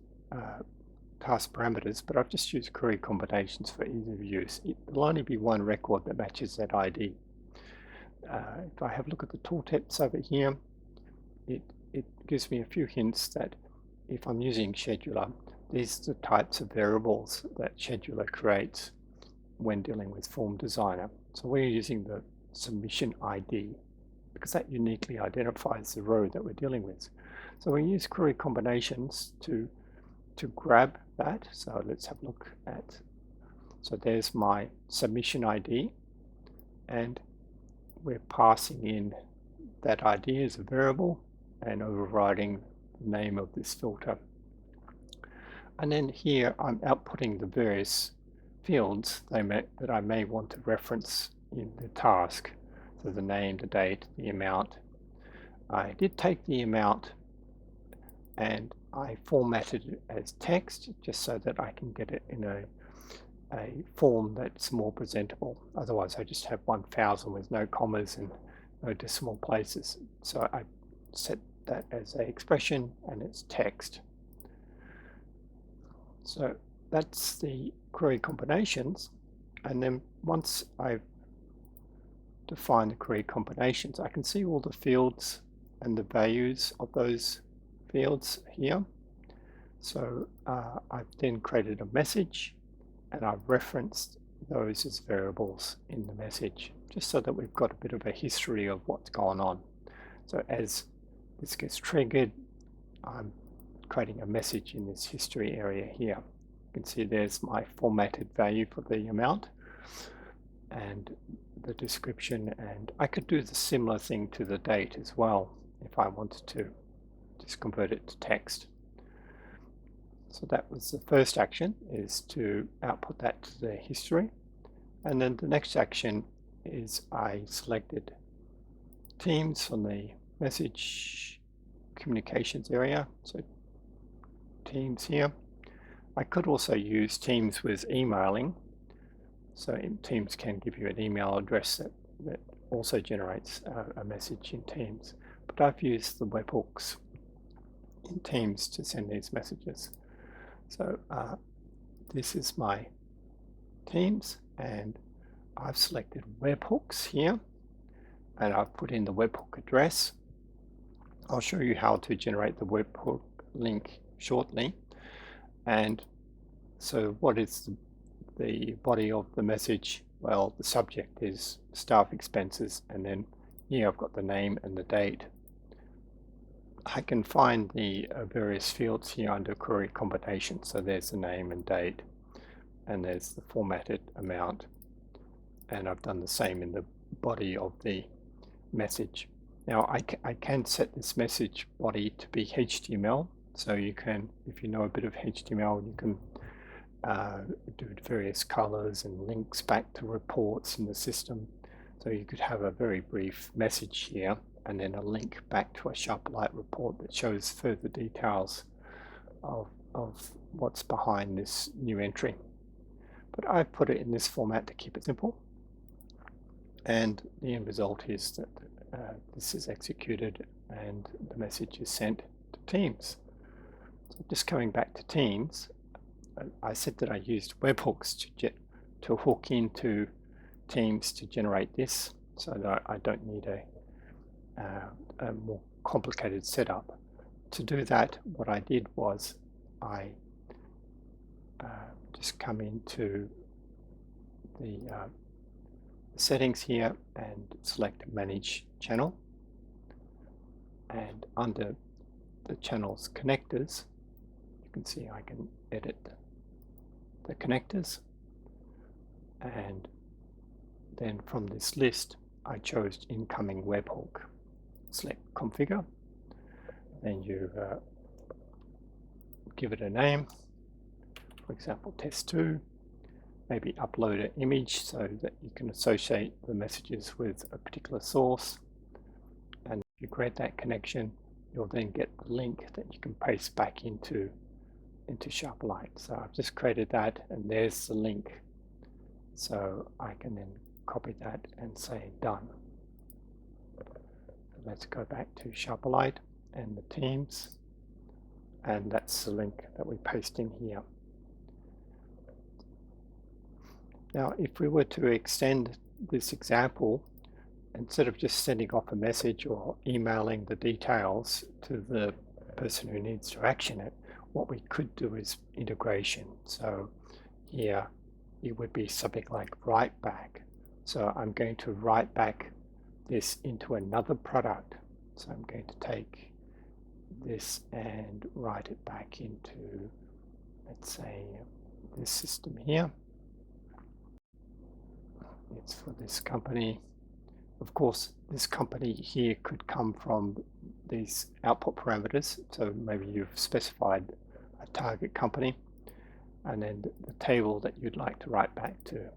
task parameters, but I've just used query combinations for ease of use. It'll only be one record that matches that ID. If I have a look at the tooltips over here, it gives me a few hints that if I'm using scheduler, these are the types of variables that scheduler creates when dealing with Form Designer. So we're using the submission ID because that uniquely identifies the row that we're dealing with. So we use query combinations to grab that. So let's have a look at, so there's my submission ID, and we're passing in that ID as a variable and overriding the name of this filter. And then here I'm outputting the various fields that I may want to reference in the task. So the name, the date, the amount. I did take the amount and I formatted it as text just so that I can get it in a form that's more presentable. Otherwise I just have 1000 with no commas and no decimal places. So I set that as an expression and it's text. So that's the query combinations, and then once I've defined the query combinations, I can see all the fields and the values of those fields here. So I've then created a message and I've referenced those as variables in the message, just so that we've got a bit of a history of what's going on. So as this gets triggered, I'm creating a message in this history area here. You can see there's my formatted value for the amount and the description, and I could do the similar thing to the date as well if I wanted to just convert it to text. So that was the first action, is to output that to the history. And then the next action is I selected Teams from the message communications area. So Teams here. I could also use Teams with emailing. So Teams can give you an email address that also generates a message in Teams. But I've used the webhooks in Teams to send these messages. So this is my Teams, and I've selected webhooks here, and I've put in the webhook address. I'll show you how to generate the webhook link shortly. And so what is the body of the message? Well, the subject is staff expenses, and then here I've got the name and the date. I can find the various fields here under query combination. So there's the name and date, and there's the formatted amount. And I've done the same in the body of the message. Now I can set this message body to be HTML. So you can, if you know a bit of HTML, you can do various colors and links back to reports in the system. So you could have a very brief message here and then a link back to a Sharperlight report that shows further details of what's behind this new entry. But I've put it in this format to keep it simple. And the end result is that this is executed and the message is sent to Teams. So just coming back to Teams, I said that I used webhooks to hook into Teams to generate this, so that I don't need a more complicated setup. To do that, what I did was I just come into the settings here and select Manage Channel, and under the channel's connectors, you can see I can edit the connectors, and then from this list I chose incoming webhook. Select configure, then you give it a name, for example test2, maybe upload an image so that you can associate the messages with a particular source, and if you create that connection, you'll then get the link that you can paste back into Sharperlight. So I've just created that, and there's the link, so I can then copy that and say done. Let's go back to Sharperlight and the Teams, and that's the link that we paste in here. Now if we were to extend this example, instead of just sending off a message or emailing the details to the person who needs to action it, what we could do is integration. So here it would be something like write back. So I'm going to write back this into another product. So I'm going to take this and write it back into, let's say, this system here. It's for this company. Of course, this company here could come from these output parameters. So maybe you've specified a target company, and then the table that you'd like to write back to.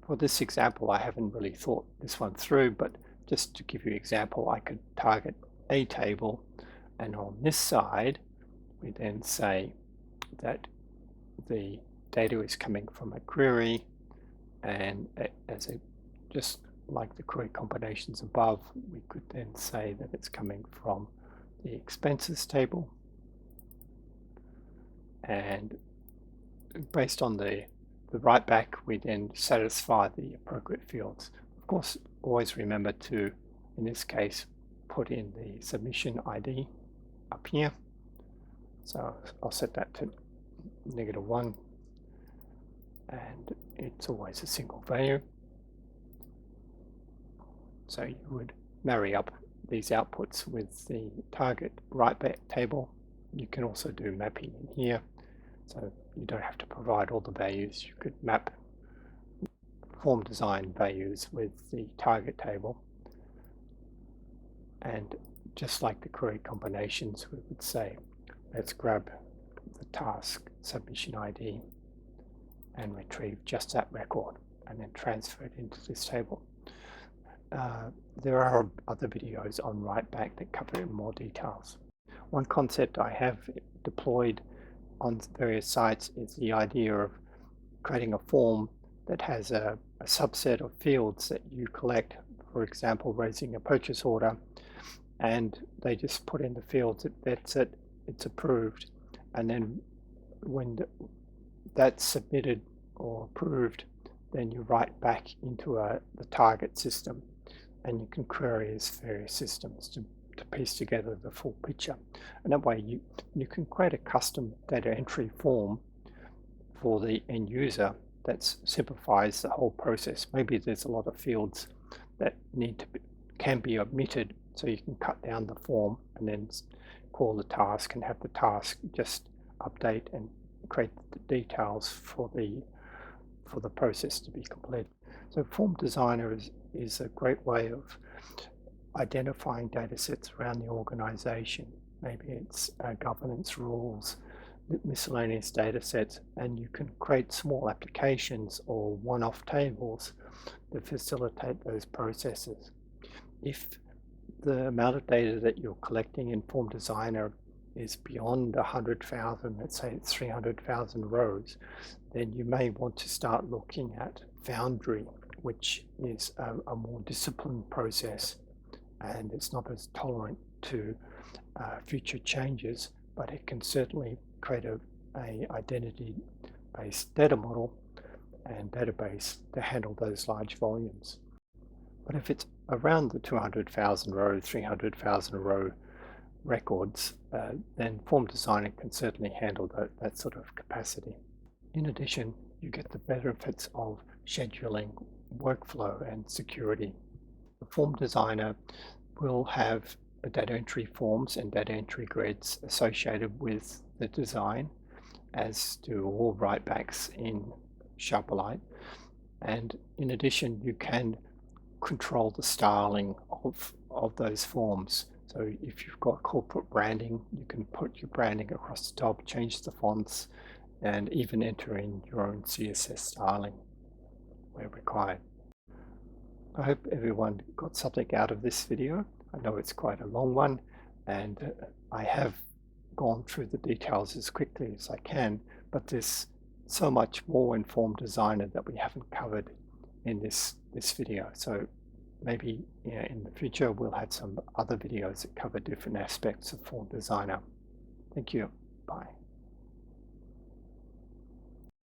For this example, I haven't really thought this one through, but just to give you an example, I could target a table, and on this side, we then say that the data is coming from a query, and just like the query combinations above, we could then say that it's coming from the expenses table, and based on the write back, we then satisfy the appropriate fields. Of course, always remember to, in this case, put in the submission ID up here, So I'll set that to -1, and it's always a single value. So you would marry up these outputs with the target write-back table. You can also do mapping in here, so you don't have to provide all the values. You could map form design values with the target table, and just like the query combinations, we would say, let's grab the task submission ID and retrieve just that record and then transfer it into this table. There are other videos on write-back that cover in more details. One concept I have deployed on various sites is the idea of creating a form that has a subset of fields that you collect, for example, raising a purchase order, and they just put in the fields, that's it, it's approved, and then when that's submitted or approved, then you write back into the target system, and you can query as various systems to piece together the full picture. And that way you can create a custom data entry form for the end user that simplifies the whole process. Maybe there's a lot of fields that can be omitted, so you can cut down the form and then call the task and have the task just update and create the details for the process to be completed. So Form Designer is a great way of identifying data sets around the organization. Maybe it's governance rules, miscellaneous data sets, and you can create small applications or one-off tables that facilitate those processes. If the amount of data that you're collecting in Form Designer is beyond 100,000, let's say it's 300,000 rows, then you may want to start looking at Foundry, which is a more disciplined process, and it's not as tolerant to future changes, but it can certainly create a identity-based data model and database to handle those large volumes. But if it's around the 200,000 row, 300,000 row records, then Form Designer can certainly handle that sort of capacity. In addition, you get the benefits of scheduling, workflow, and security. The Form Designer will have data entry forms and data entry grids associated with the design, as do all writebacks in Sharperlight. And in addition, you can control the styling of those forms. So if you've got corporate branding, you can put your branding across the top, change the fonts, and even enter in your own CSS styling where required. I hope everyone got something out of this video. I know it's quite a long one, and I have gone through the details as quickly as I can, but there's so much more in Form Designer that we haven't covered in this video. So maybe in the future we'll have some other videos that cover different aspects of Form Designer. Thank you. Bye.